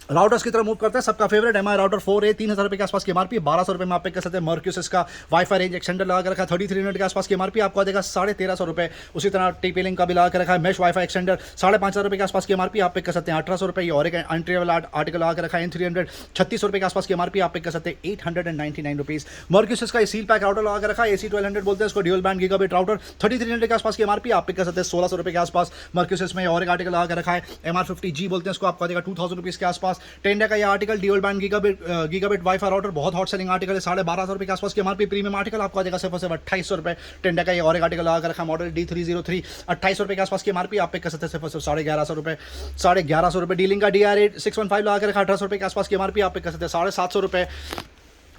राउटर्स की तरफ मूव करते हैं। सबका फेवरेट MI राउटर 4A 3,000 रुपये के आसपास की MRP, 1,200 रुपये में आप पे कह सकते हैं। मर्क्यूस इसका वाईफाई रेंज एक्सटेंडर लगा के रखा है 3,300 के आसपास की MRP, आपको आ जाएगा 1,350 रुपये। उसी तरह TP लिंक का भी लगा के रखा है मेश वाईफाई एक्सटेंडर 5,500 रुपये के आसपास की MRP, आप पे कह सकते हैं 1,800 रुपये। और एक एंट्री वाला आर्टिकल लगा के रखा है N300 3600 रुपये के आसपास की MRP, आप पे कह सकते हैं 899 रुपीज़। मर्क्यूस इसका ये सील पैक राउटर लगा के रखा है AC 1200 बोलते हैं इसको, ड्यूल बैंड गीगाबिट राउटर 3,300 के आसपास की MRP, आप पे कह सकते हैं 1,600 रुपये के आसपास। मर्क्यूस में और एक आर्टिकल लगा के रखा है MR50G बोलते हैं इसको, आपको आ जाएगा 2,000 रुपीज़ के आसपास। टेंडा का article dual band gigabit wifi router बहुत हॉट सेलिंग आर्टिकल है, 12,500 रुपये के आसपास की MRP। प्रीमियम आर्टिकल आपको आ जाएगा सिर्फ 2,800 रुपये। टेंडा का ये और एक आर्टिकल लगा रखा मॉडल D303 2800 रुपये के आसपास की MRP, आप पे कह सकते हैं सिर्फ 1,150 रुपये। 1,150 रुपये। डीलिंग का DR8 615 लगा के रखा 1,800 रुपये के आसपास की MRP, आप पे कह सकते हैं 750 रुपये।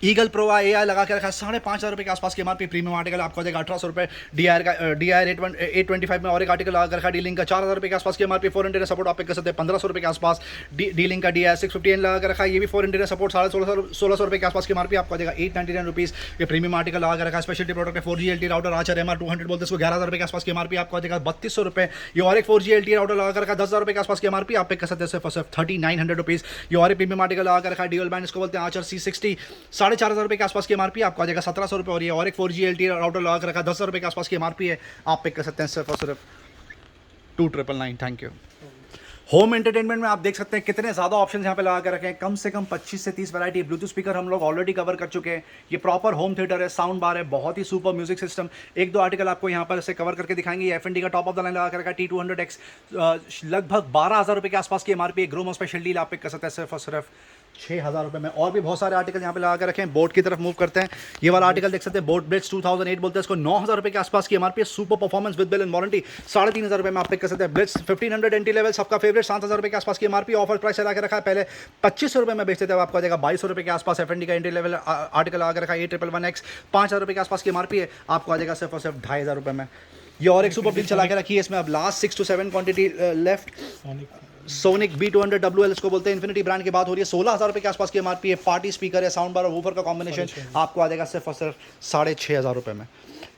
ईगल प्रो AI लगा के रखा है 5,500 रुपये के आसपास की MRP। प्रीमियम आर्टिकल आपको आ जाएगा 1,800 रुपये। DR825 में और एक आर्टिकल लगा के रखा डीलिंग का 4,000 रुपये के आसपास की MRP। 4 सपोर्ट आप पे कह सकते हैं 1,500 रुपये के आसपास। डीलिंग का DR650N लगा के रखा है, ये भी 4 सपोर्ट 1,600 रुपये के आसपास की MRP, आपको आ जाएगा 899 रुपीज़। ये प्रीमियम आर्टिकल लगा के रखा है स्पेशलिटी प्रोडक्ट है 4G LTE राउटर आचर MR200 बोलते हैं इसको, 11,000 रुपये के आसपास की MRP, आपको आ जाएगा 3,200 रुपये। ये और एक 4G LTE राउटर लगा के रखा 10,000 रुपये के आसपास की MRP, आप पे कह सकते हैं सिर्फ 3,900 रुपीज़। ये और एक प्रीमियम आर्टिकल लगा के रखा है ड्यूल बैंड, इसको बोलते हैं आचर C60 4,500 रुपये के आसपास की MRP, आपको आ जाएगा 1,700 रुपये। और ये और एक 4G LTE राउटर लगा के रखा 10,000 रुपये के आसपास की MRP है, आप पे कह सकते हैं सिर्फ और सिर्फ 2,999। Thank you. होम एंटरटेनमेंट में आप देख सकते हैं कितने ज़्यादा ऑप्शन यहाँ पे लगा के रखे हैं, कम से कम 25 से 30 वैरायटी। ब्लूटूथ स्पीकर हम लोग ऑलरेडी कवर कर चुके हैं, ये प्रॉपर होम थिएटर है, साउंड बार है, बहुत ही सुपर म्यूजिक सिस्टम। एक दो आर्टिकल आपको यहाँ पर से कवर करके दिखाएंगे। FND का टॉप ऑफ द लाइन लगा के रखा है T200X, लगभग 12,000 रुपये के आसपास की MRP। ग्रोमो स्पेशल डील आप पे कह सकते हैं सिर्फ और सिर्फ 6,000 रुपये में। और भी बहुत सारे आर्टिकल यहाँ पे लगा के रखे हैं। बोट की तरफ मूव करते हैं। ये वाला आर्टिकल देख सकते हैं, बोट ब्लिट्ज 2008 बोलते हैं इसको, 9,000 रुपये के आसपास की एमआरपी है। Super performance with bill and warranty, 3,500 रुपये में आप पिक कर सकते हैं। ब्लिट्ज 1500 एंटी लेवल सबका फेवरेट, 7,000 रुपये के आसपास की एमआरपी। ऑफर प्राइस चला के रखा है, पहले 2500 रुपये में बेचते थे, आपको आ जाएगा 2200 रुपये के आसपास। एफएनडी का एंटी लेवल आर्टिकल लगा के रखा है। 8111X 5,000 रुपये के आसपास की एमआरपी है, आपको आ जाएगा सिर्फ और सिर्फ 2,500 रुपये में। ये और एक सुपर डील चला के रखी है, इसमें अब last 6 to 7 quantity left. Sonic B200 WL इसको बोलते हैं, इन्फिनिटी ब्रांड की बात हो रही है। 16,000 रुपये के आसपास की एमआरपी है। पार्टी स्पीकर है, साउंड बार और वूफर का कॉम्बिनेशन, आपको आ जाएगा सिर्फ और सिर्फ 6,500 रुपये में।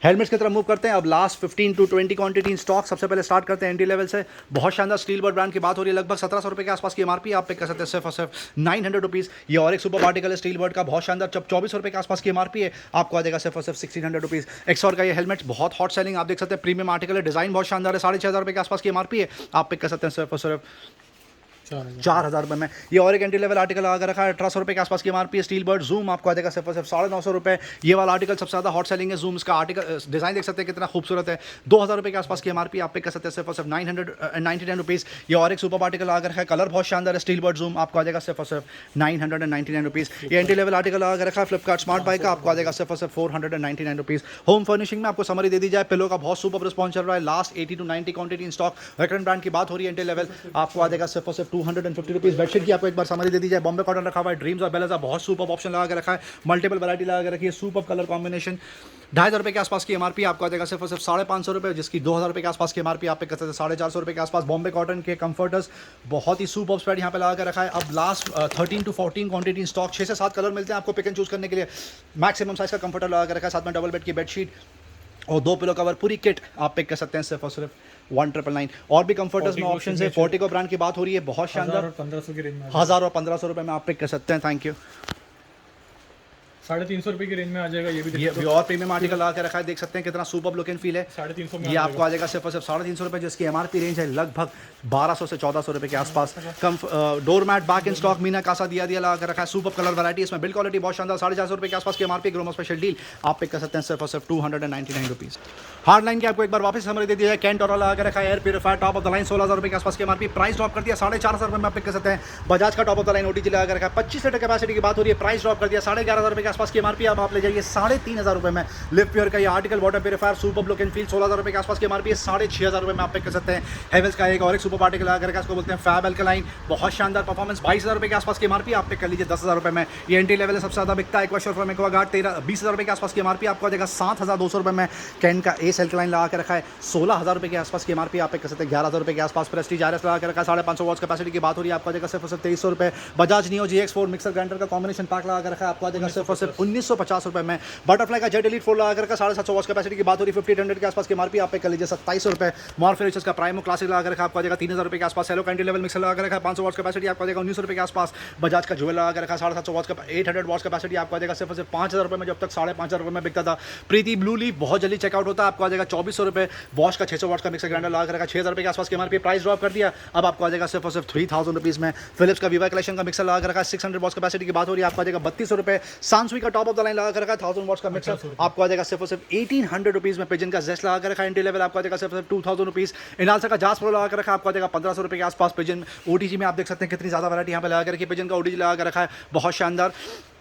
हेलमेट्स की तरफ मूव करते हैं। अब last 15 to 20 quantity in stock. सबसे पहले स्टार्ट करते हैं एंटी लेवल से। बहुत शानदार स्टील बर्ड ब्रांड की बात हो रही है, लगभग 1,700 रुपये के आसपास की एमआरपी, आप पिक कर सकते हैं सिर्फ और सिर्फ 900 रुपीज़। ये और एक सुपर आर्टिकल है स्टील बर्ड का, बहुत शानदार, 2400 रुपये के आसपास की एमआरपी है, आपको आ जाएगा सिर्फ और सिर्फ 1,600 रुपीज़। एक्सॉर का ये हेलमेट बहुत हॉट सेलिंग, आप देख सकते हैं, प्रीमियम आर्टिकल है, डिजाइन बहुत शानदार है, 6,500 रुपये के आसपास की एमआरपी है, आप पिक कर सकते हैं सिर्फ और सिर्फ 4,000 रुपये में। ये और एक एंटी लेवल आर्टिकल आकर रखा है, 1,800 रुपये के आसपास की एमआरपी है। स्टील बर्ड जूम आपको आ जाएगा सिर्फ 950 रुपये। ये वाला आर्टिकल सबसे ज़्यादा हॉट सेलिंग है जूम, इसका आर्टिकल डिजाइन देख सकते हैं कितना खूबसूरत है। 2,000 रुपये के आसपास की एमआरपी, आप पिक कर सकते हैं सिर्फ 999 रुपीज़। ये और एक सुपर आर्टिकल आकर रखा है, कलर बहुत शानदार है, स्टील बर्ड जूम, आपको आ जाएगा सिर्फ 999 रुपीज़। ये एंटी लेवल आर्टिकल आकर रखा है फ्लिपकार्ट स्मार्ट बाइक का, आपको आ जाएगा सिर्फ 499 रुपीज़। होम फर्निशिंग में आपको समरी दे दी जाए, पिलो का बहुत सुपर रिस्पॉन्स चल रहा है, last 80 to 90 quantity in stock. Veteran brand की बात हो रही है, एंटी लेवल आपको आ जाएगा सिर्फ 250 रुपीज़। बेडशीट की आपको एक बार समरी दे दी जाए, बॉम्बे कॉटन रखा हुआ है, ड्रीम्स और बेलेजा बहुत सुपर ऑप्शन लगा के रखा है, मल्टीपल वैरायटी लगा के रखी है, सुपर कलर कॉम्बिनेशन। 2,500 रुपये के आसपास की एमआरपी, आपको आ जाएगा सिर्फ 550 रुपये, जिसकी 2,000 रुपये के आसपास की एमआरपी, आप पे करते थे 450 रुपये के आसपास। बॉम्बे कॉटन के कंफर्टर्स बहुत ही सुपर स्प्रेड यहाँ पे लगा के रखा है। अब लास्ट 13 to 14 क्वांटिटी स्टॉक, 6 से 7 कलर मिलते हैं आपको पिक एंड चूज करने के लिए। मैक्सिमम साइज का कंफर्टर लगा के रखा है, साथ में डबल बेड की बेडशीट और 2 पिलो कवर, पूरी किट आप पिक कर सकते हैं सिर्फ और सिर्फ 1,999। और भी कंफर्टर्स में ऑप्शन है, फोर्टिको ब्रांड की बात हो रही है, बहुत शानदार, 1,500 की रेंज में, 1,000 और 1,500 रुपये में आप पिक कर सकते हैं। Thank you. 350 रुपये की रेंज में आ जाएगा। ये भी और प्रीमियम आर्टिकल लगा के रखा है, देख सकते हैं कितना सुपर लुक एंड फील है। 350 में ये आपको आ जाएगा सिर्फ और सिर्फ 350 रुपये, जिसकी एमआरपी रेंज है लगभग 1,200 से 1,400 रुपये के आसपास। Door mat back in stock, मीना कासा दिया लगा कर रखा है, सुपर कलर वैरायटी, इसमें बिल क्वालिटी बहुत शानदार, 450 रुपये के आसपास की एमआरपी। ग्रोमो स्पेशल डील आप पिक कर सकते हैं सिर्फ और सिर्फ 299 रुपीज़। हार्ड लाइन की आपको एक बार वापस समरी दे दिया है, कैंट और लगा के रखा है, air purifier top of the line 16,000 रुपये के आसपास की एमआरपी, प्राइस ड्रॉप कर दिया 4,500 रुपये में आप पिक कर सकते हैं। बजाज का top of the line OTG लगा के रखा है, 25 लीटर कैपेसिटी की बात हो रही है, प्राइस ड्रॉप कर दिया 11,500 रुपये के आसपास की एमआरपी, आप ले जाइए 3,500 रुपये में। लिव प्योर का ये article water purifier super look and feel 16,000 रुपये के आसपास की एमआरपी है, 6,500 रुपये में आप पिक कर सकते हैं। हेवेल्स का एक और एक सुपर आर्टिकल लगा करके इसको बोलते हैं फैब अल्कलाइन, बहुत शानदार परफॉर्मेंस, 22,000 रुपये के आसपास की एमआरपी, आप पिक कर लीजिए 10,000 रुपये में। ये एंटी लेवल है, सबसे ज़्यादा बिकता है एक्वाशोर फ्रॉम एक्वागार्ड, 20,000 रुपये के आसपास की एमआरपी, आपको आ जाएगा 7,200 रुपये में। कैन का एस अल्कलाइन लगा के रखा है, 16,000 रुपये के आसपास की एमआरपी, आप पिक कर सकते हैं 11,000 रुपये के आसपास। प्रेस्टीज आरएस लगा के रखा है, 550 वॉट्स कैपेसिटी की बात हो रही है, आपको आ जाएगा सिर्फ 2300 रुपये। Bajaj neo GX4 mixer grinder का कॉम्बिनेशन पैक लगा के रखा है, आपको आ जाएगा सिर्फ 1950 रुपये में। बटरफ्लाई का जेट एलीट 4 लगा कर 750 वॉट्स कैपेसिटी की बात हो रही है, 1500 के आसपास की एमआरपी, आप पे कर लीजिए 2700 रुपये। मॉर्फिनिचर्स का प्राइमो क्लासिक लगा कर रखा, आपको आ जाएगा 3,000 रुपये के आसपास। हेलो कैंटी लेवल मिक्सर लगा कर रखा, 500 वॉट्स कैपेसिटी, आपको आ जाएगा 1900 रुपये के आसपास। बजाज का ज्वेल लगा कर रखा, 750 वॉट्स का 800 वॉट्स कैपेसिटी, आपको आ जाएगा सिर्फ 5,000 रुपये में, जब तक 5,500 रुपये में बिकता था। प्रीति ब्लू लीफ बहुत जल्दी चेकआउट होता है, आपको आ जाएगा 2,400 रुपये। बॉश का 600 वॉट्स का मिक्सर ग्राइंडर लगा कर रखा, 6,000 रुपये के आसपास की एमआरपी, प्राइस ड्रॉप कर दिया, अब आपको आ जाएगा सिर्फ 3,000 रुपीज़ में। फिलिप्स का विवा कलेक्शन का मिक्सर लगा कर रखा, 600 वॉट्स कैपेसिटी की बात हो रही है, आपको आ जाएगा 3,200 रुपये। सांसुई का टॉप ऑफ द लाइन लगा कर रखा, 1000 वॉट्स का मिक्सर, आपको आ जाएगा सिर्फ 1,800 रुपीज़ में। पिजन का जेस्ट लगा कर रखा, एंटी लेवल आपको आ जाएगा सिर्फ 2,000 रुपीज़। इनालसा का जास प्रो लगा कर रखा, आपको आ जाएगा 1,500 रुपये के आसपास। पिजन ओटीजी में आप देख सकते हैं कितनी ज़्यादा वैरायटी यहाँ पे लगा कर रखी है, पिजन का ओटीजी लगा कर रखा है, बहुत शानदार।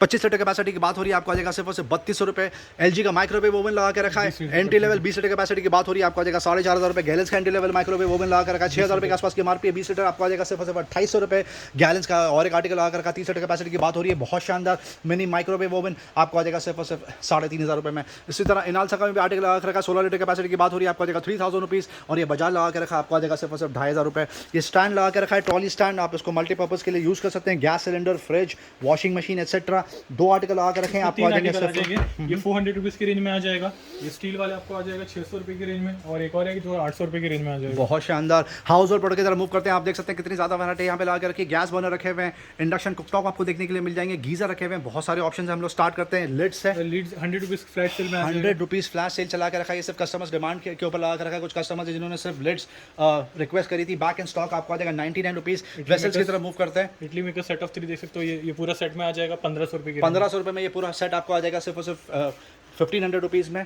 25 लीटर कैपेसिटी की बात हो रही है, आपको आ जाएगा सिर्फ 3,200 रुपये। एलजी का माइक्रोवेव ओवन लगा के रखा है, एंटी लेवल 20 लीटर कैपेसिटी की बात हो रही है, आपको आ जाएगा 4,500 रुपये। गैलेंस का एंटी लेवल माइक्रोवेव ओवन लगा कर रखा है, 6,000 रुपये के आसपास की एमआरपी, 20 लीटर, आपको आ जाएगा सिर्फ 2,800 रुपये। गैलेंस का और एक आर्टिकल लगा कर रखा, 30 लीटर कैपेसिटी की बात हो रही है, बहुत शानदार मिनी माइक्रोवेव ओवन, आपको आ जाएगा सिर्फ 3,500 रुपये में। इसी तरह इनालसा का भी आर्टिकल लगा कर रखा, 16 लीटर कैपेसिटी की बात हो रही है, आपको आ जाएगा 3,000 रुपीज़। और ये बजाज लगा के रखा, आपको आ जाएगा सिर्फ 2,500 रुपये। ये स्टैंड लगा के रखा है, ट्रॉली स्टैंड, आप इसको मल्टीपर्पज़ के लिए यूज़ कर सकते हैं, gas cylinder, fridge, washing machine etcetera. 2 article लगा के रखें, आपको आ जाएगा ये 400 रुपीज़ की रेंज में आ जाएगा। ये स्टील वाले आपको आ जाएगा 600 रुपये की रेंज में, और एक और है कि जो 800 रुपये की रेंज में आ जाएगा। बहुत शानदार। हाउस होल्ड प्रोडक्ट की तरफ मूव करते हैं, आप देख सकते हैं कितनी ज़्यादा वैरायटी यहाँ पे लगा के रखी है। गैस बर्नर रखे हुए हैं, इंडक्शन कुकटॉप आपको देखने के लिए मिल जाएंगे, गीजर रखे हुए हैं, बहुत सारे ऑप्शन हम लोग स्टार्ट करते हैं। लिड्स है, लीड्स 100 रुपीज़ फ्लैट सेल में, 100 रुपीज़ फ्लैश सेल चला के रखा है, ये सिर्फ कस्टमर्स डिमांड के ऊपर लगा के रखा है। कुछ कस्टमर्स जिन्होंने सिर्फ लिड्स रिक्वेस्ट करी थी, बैक इन स्टॉक आपको आ जाएगा 99 रुपीज़। वेसल्स की तरफ मूव करते हैं, इटली मेकर सेट ऑफ 3 देख सकते हो, ये पूरा सेट में आ जाएगा 1,500 रुपये की, 1,500 रुपये में ये पूरा सेट आपको आ जाएगा सिर्फ 1,500 रुपीज़ में।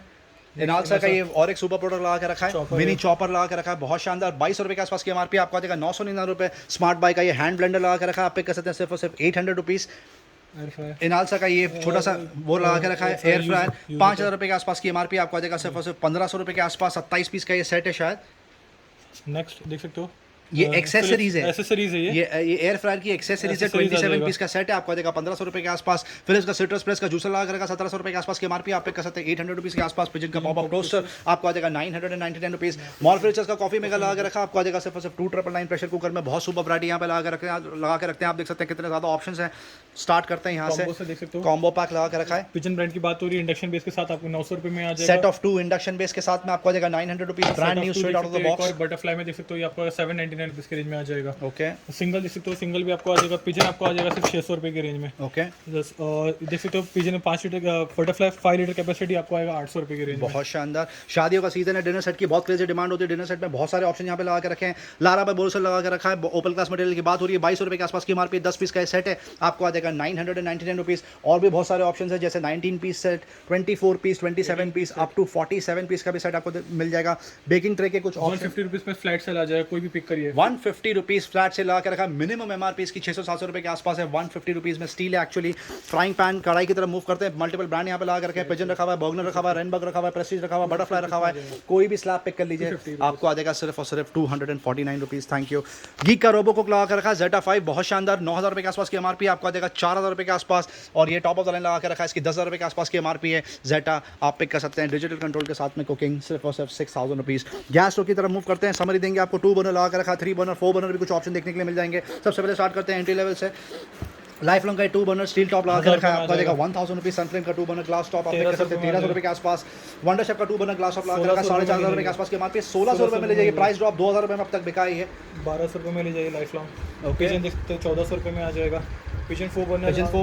इनालसा का ये और एक सुपर प्रोडक्ट लगा के रखा है, Chopper मिनी चॉपर लगा के रखा है, बहुत शानदार। 2200 रुपये के आसपास की एमआरपी आपको आ जाएगा, 999 रुपये। स्मार्ट बाई का ये हैंड ब्लेंडर लगा के रखा है, आप पे कर सकते हैं सिर्फ और सिर्फ 800 रुपीज़। एयर फ्रायर इनालसा का ये छोटा सा वो लगा के रखा है, Air air fryer fryer, use 5000 रुपये के आसपास की एमआरपी आपको आ जाएगा सिर्फ और सिर्फ 1500 रुपये के आसपास। 27 पीस का ये सेट है शायद, नेक्स्ट देख सकते हो ये एक्सेसरीज है, एक्सेसरीज है ये ये एयर फ्रायर की एक्सेसरीज है। Accessories आ 27 जाएगा। पीस का सेट है, आपको आ जाएगा 1500 रुपये के आसपास। फिर इसका सिट्रस प्रेस का जूसर लगा रखा 1700 रुपये के आसपास की एमआरपी आप पे कर सकते हैं 800 रुपीज़ के आसपास। पिजन का पॉपअप टोस्टर आपको आ जाएगा 999 रुपीज़। मॉल फ्रिचर्स का कॉफी मेकर लगा के रखा आपको आ जाएगा सिर्फ और सिर्फ 2999। प्रेशर कुकर में बहुत सुपर वैरायटी यहाँ पे लगा के रखते हैं, आप देख सकते हैं कितने ज़्यादा ऑप्शन हैं। स्टार्ट करते हैं यहाँ कॉम्बो से, से देख सकते हो। कॉम्बो पैक लगा के रखा है। पिजन ब्रांड की बात हो रही है, इंडक्शन बेस के साथ आपको 900 रुपये में आ जाएगा। सेट ऑफ 2 इंडक्शन बेस के साथ में आपको आ जाएगा 900 rupees, brand new straight out of the box. और बटरफ्लाई में देख सकते हो ये आपको 799 रुपीज़ के रेंज में आ जाएगा। ओके सिंगल देख सकते हो, सिंगल भी आपको आ जाएगा। पिजन आपको आ जाएगा सिर्फ 600 रुपये के रेंज में। ओके, और देख सकते हो पिजन में 5 लीटर बटरफ्लाई 5 लीटर कैपेसिटी आपको आएगा 800 रुपये की रेंज में। बहुत शानदार। शादियों का सीजन है, डिनर सेट की बहुत क्रेजी डिमांड होती है। डिनर सेट में बहुत सारे ऑप्शन यहाँ पे लगा के रखे हैं। लारा बाय बोरोसिल लगा के रखा है। ओपल क्लास मटेरियल की बात हो रही है, 2200 रुपये के आसपास की एमआरपी। 10 पीस का ये सेट है, आपको आ जाएगा 999 रुपीज़। और भी बहुत सारे ऑप्शन है, जैसे 19 piece set, 24 piece, 27 piece, up to 47 piece का भी सेट आपको मिल जाएगा। बेकिंग ट्रे के कुछ ऑप्शन 150 रुपीज़ में फ्लैट सेल आ जाएगा, कोई भी पिक करिए। 150 रुपीज़ फ्लैट से लगा के रखा। मिनिमम एमआरपी इसकी 600-700 रुपये के आसपास है। 150 रुपीज़ में स्टील है एक्चुअली। फ्राइंग पैन कढ़ाई की तरफ मूव करते हैं। मल्टीपल ब्रांड यहाँ पे लगा के रखे हैं। पिजन रखा हुआ है, बर्गनर रखा हुआ है, रेनबर्ग रखा हुआ है, प्रेस्टीज रखा हुआ है, बटरफ्लाई रखा हुआ है। कोई भी स्लैब पिक कर लीजिए, आपको आ जाएगा सिर्फ और सिर्फ 249 रुपीज़। Thank you. गीक का रोबो कुक लगा के रखा है, जेटा 5 बहुत शानदार। 9000 रुपये के आसपास की एमआरपी, आपको आ जाएगा 4000 रुपये के आसपास। और ये टॉप ऑफ द लाइन लगा के रखा है, इसकी 10,000 रुपये के आसपास की एमआरपी है। जेटा आप पिक कर सकते हैं, डिजिटल कंट्रोल के साथ में कुकिंग, सिर्फ और सिर्फ 6000 रुपीज़। गैस स्टोव की तरफ मूव करते हैं। समरी देंगे आपको 2 बर्नर लगा के रखा है, 3 बर्नर, 4 बर्नर भी कुछ ऑप्शन देखने के लिए मिल जाएंगे। सबसे पहले स्टार्ट करते हैं एंट्री लेवल से। लाइफ लॉन्ग का 2 बर्नर स्टील टॉप लगा के रखा है, आपको आ जाएगा 1000 रुपीज़। सनफ्लेम का 2 बर्नर ग्लास टॉप आप देख सकते हैं 1300 रुपये के आसपास। वंडर शेफ का 2 बर्नर ग्लास टॉप लगा के रखा है, 4500 रुपये के आसपास की एमआरपी। 1600 रुपये में ले जाइए, प्राइस ड्रॉप 2000 रुपये में अब तक बिका ही है। 1200 रुपये में ले जाइए लाइफ लॉन्ग। ओके। पिजन देख सकते हो 1400 रुपये में आ जाएगा। पिजन 4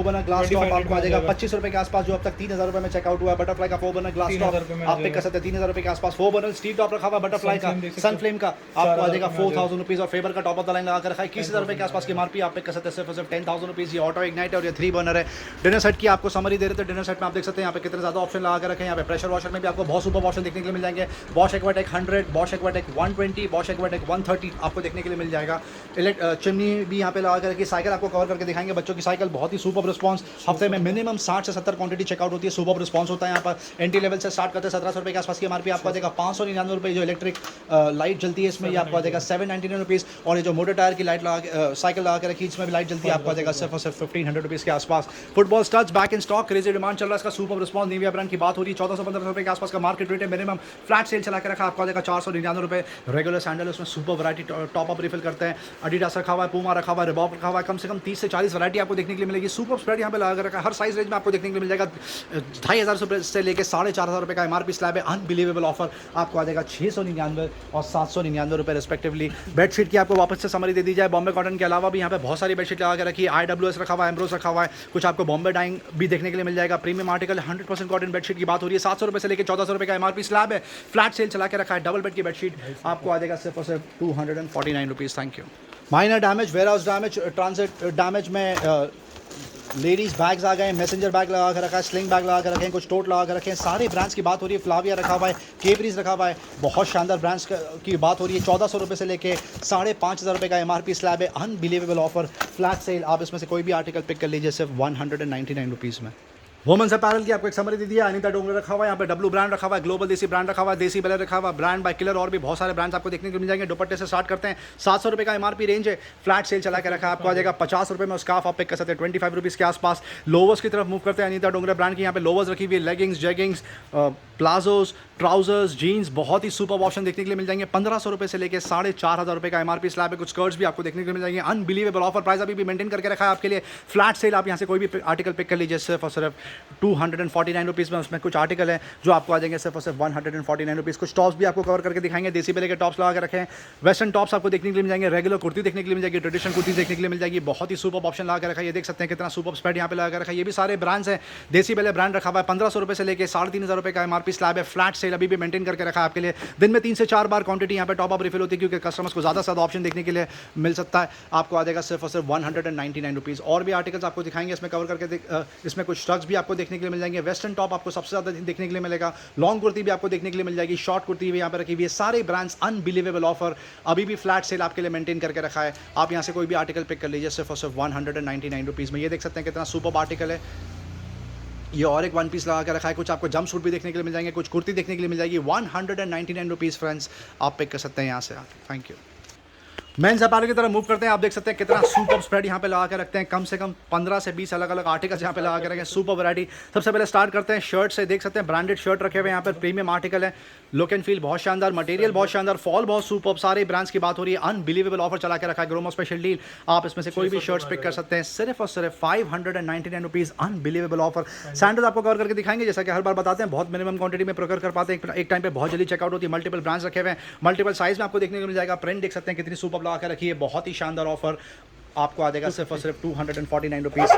बर्नर ग्लास टॉप आपको आ जाएगा 2500 रुपये के आसपास, जो अब तक 3000 रुपये में चेकआउट हुआ है। बटरफ्लाई का 4 बर्नर ग्लास 3000 रुपये में टॉप आप पिक कर सकते हैं 3000 रुपये के आसपास। 4 बर्नर स्टील टॉप रखा हुआ है बटरफ्लाई का, सनफ्लेम का आपको आ जाएगा 4000 रुपीज़। और फेबर का टॉप ऑफ द लाइन लगा कर रखा है 21000 रुपये के आसपास की एमआरपी, आप पिक कर सकते हैं सिर्फ 10,000 रुपीज़। ये ऑटो इग्नाइट है और ये 3 बर्नर है। डिनर सेट की आपको समरी दे रहे थे। डिनर सेट में आप देख सकते हैं यहाँ पे कितने ज़्यादा ऑप्शन लगा कर रखे हैं। यहाँ पे प्रेशर वॉशर में भी आपको बहुत सुपर ऑप्शन देखने के लिए मिल जाएंगे। Bosch Aquatech 100, Bosch Aquatech 120, Bosch Aquatech 130 आपको देखने के लिए मिल जाएगा। चिमनी भी यहाँ पे लगा कर रखी। साइकिल आपको कवर करके दिखाएंगे, बच्चों की साइकिल बहुत ही सुपर रिस्पॉन्स। हफ्ते में मिनिमम 60 से 70 क्वांटिटी चेकआउट होती है, सुपर रिस्पॉन्स होता है यहाँ पर। एंट्री लेवल से स्टार्ट करते हैं 1700 रुपये के आसपास की एमआरपी, आपको आ जाएगा 599 रुपये। जो इलेक्ट्रिक लाइट जलती है इसमें, ये आपको आ जाएगा 799 रुपीज़। और ये जो मोटर टायर की लाइट लगा साइकिल लगा के रखी, इसमें भी लाइट जलती है, आपको आ जाएगा सिर्फ और सिर्फ 1500 रुपीज़ के आसपास। Football studs back in stock, crazy demand चल रहा है इसका, सुपर रिस्पॉन्स। निविया ब्रांड की बात हो रही है, 1400-1500 रुपये के आसपास का मार्केट रेट है। मिनिमम फ्लैट सेल चला के रखा, आपको आ जाएगा 499 रुपये। रेगुलर सैंडल उसमें super variety top up refill करते हैं। एडिडास रखा हुआ है, पूमा रखा हुआ है, रिबॉक रखा हुआ है। कम से कम 30 से 40 वैरायटी आपको देखने के लिए मिलेगी। सुपर स्प्रेड यहाँ पे लगा रखा है, हर साइज रेंज में आपको देखने के लिए मिल जाएगा। 2500 से लेकर 4500 रुपये का एमआरपी स्लैब है। अनबिलीवेबल ऑफर, आपको आ जाएगा 699 और 799 रुपये रिस्पेक्टिवली। बेडशीट की आपको वापस से समरी दे दी जाए। बॉम्बे कॉटन के अलावा भी यहाँ पे बहुत सारी बेडशीट लगा के रखी है। IWS रखा हुआ है, एम्ब्रोस रखा हुआ है, कुछ आपको बॉम्बे डाइंग भी देखने के लिए मिल जाएगा। प्रीमियम आर्टिकल 100% कॉटन बेडशीट की बात हो रही है। 700 रुपये से लेकर 1400 रुपये का एमआरपी स्लैब है। फ्लैट सेल चला के रखा है। डबल बेड की बेडशीट आपको आ जाएगा सिर्फ और सिर्फ 249 rupees. Thank you. Minor damage, warehouse damage, transit damage में लेडीज़ बैग्स आ गए, मैसेंजर बैग लगा कर रखा है, स्लिंग बैग लगा कर रखे हैं, कुछ टोट लगा कर रखे हैं। सारे ब्रांड्स की बात हो रही है। फ्लाविया रखा हुआ है, केपरीज रखा हुआ है, बहुत शानदार ब्रांड्स की बात हो रही है। 1400 रुपये से लेके 5500 रुपये का एमआरपी स्लैब है। Unbelievable offer, flat cell. आप इसमें से कोई भी आर्टिकल पिक कर लीजिए सिर्फ 199 रुपीज़ में। वुमेन्स अपैरल की आपको एक समरी दी दिया। अनीता डोंगरे रखा हुआ है, यहाँ पे डब्लू ब्रांड रखा हुआ है, ग्लोबल देसी ब्रांड रखा हुआ है, देसी बेलर रखा हुआ है, ब्रांड बाय किलर, और भी बहुत सारे ब्रांड्स आपको देखने को मिल जाएंगे। दुपट्टे से स्टार्ट करते हैं। 700 रुपये का एमआरपी रेंज है। फ्लैट सेल चला के रखा है, आपको आ जाएगा 50 रुपये में। स्कार्फ आप पिक कर सकते हैं 25 रुपीज़ के आसपास। लोवर्स की तरफ मूव करते हैं। अनीता डोंगरे ब्रांड की यहाँ पे लोवर्स रखी हुई है, leggings, jeggings, palazzos, trousers, jeans, बहुत ही सुपर ऑप्शन देखने के लिए मिल जाएंगे। 1500 रुपये से लेकर 4500 रुपये का एमआरपी स्लैब है। कुछ स्कर्ट्स भी आपको देखने को मिल जाएंगे। अनबिलीवेबल ऑफर, प्राइस अभी भी मेंटेन करके रखा है आपके लिए। फ्लैट सेल, आप यहाँ से कोई भी आर्टिकल पिक कर लीजिए सिर्फ और सिर्फ 249 रुपीज़ में। उसमें कुछ आर्टिकल है जो आपको आ जाएंगे सिर्फ और सिर्फ 149 रुपीज़। कुछ टॉप्स भी आपको कवर करके दिखाएंगे। देसी बेले के टॉप्स लगा के रखे हैं। वेस्टर्न टॉप्स आपको देखने के लिए मिल जाएंगे। रेगुलर कुर्ती देखने के लिए मिल जाएगी। ट्रेडिशनल कुर्ती देखने के लिए मिल जाएगी। बहुत ही सुपर ऑप्शन लगा के रखा है। ये देख सकते हैं कितना सुपर स्प्रेड यहाँ पे लगा के रखा है। ये भी सारे ब्रांड्स हैं। देसी बेले ब्रांड रखा हुआ है, 1500 रुपये से लेकर 3500 रुपये का एमआरपी स्लैब है। फ्लैट सेल अभी भी मेंटेन करके रखा है आपके लिए। दिन में 3 से 4 बार क्वांटिटी यहाँ पे टॉप अप रिफिल होती है, क्योंकि कस्टमर्स को ज़्यादा से ज़्यादा ऑप्शन देखने के लिए मिल सकता है। आपको आ जाएगा सिर्फ और सिर्फ 199 रुपीज़। और भी आर्टिकल्स आपको दिखाएंगे इसमें कवर करके। इसमें कुछ स्ट्रक्स भी आपको देखने के लिए मिल जाएंगे, वेस्टर्न टॉप आपको सबसे ज़्यादा देखने के लिए मिलेगा, लॉन्ग कुर्ती भी आपको देखने के लिए मिल जाएगी, शॉर्ट कुर्ती भी यहाँ पर रखी हुई है। सारे ब्रांड्स अनबिलीवेबल ऑफर, अभी भी फ्लैट सेल आपके लिए मेंटेन करके रखा है। आप यहाँ से कोई भी आर्टिकल पिक कर लीजिए सिर्फ और सिर्फ 199 रुपीज़ में। ये देख सकते हैं कितना सुपर आर्टिकल है। ये और एक वन पीस लगा के रखा है, कुछ आपको जंप सूट भी देखने के लिए मिल जाएंगे, कुछ कुर्ती देखने के लिए मिल जाएगी। 199 रुपीज़ फ्रेंड्स, आप पिक कर सकते हैं यहाँ से आके। Thank you. मेंस अपैरल की तरफ मूव करते हैं। आप देख सकते हैं कितना सुपर स्प्रेड यहाँ पे लगा के रखते हैं, कम से कम 15 से 20 अलग अलग आर्टिकल्स यहाँ पे लगा के रखे हैं, सुपर वैरायटी। सबसे पहले स्टार्ट करते हैं शर्ट से। देख सकते हैं ब्रांडेड शर्ट रखे हुए हैं यहाँ पर, प्रीमियम आर्टिकल है, लुक एंड फील बहुत शानदार, मटेरियल बहुत शानदार, फॉल बहुत सुपर, सारे ब्रांड्स की बात हो रही है। अनबिलीवेबल ऑफर चला के रखा है ग्रोमो स्पेशल डील, आप इसमें से कोई भी शर्ट्स पिक कर सकते हैं सिर्फ और सिर्फ 599 रुपीज़, अनबिलीवेबल ऑफर। सैंडल आपको कवर करके दिखाएंगे, जैसा कि हर बार बताते हैं, बहुत मिनिमम क्वांटिटी में प्रोक्योर कर पाते हैं, एक टाइम पे बहुत जल्दी चेकआउट होती है। मल्टीपल ब्रांड्स रखे हुए हैं, मल्टीपल साइज में आपको देखने को मिल जाएगा। प्रिंट देख सकते हैं कितनी सुपर लगा के रखी है, बहुत ही शानदार ऑफर आपको आ जाएगा सिर्फ और सिर्फ 249 rupees.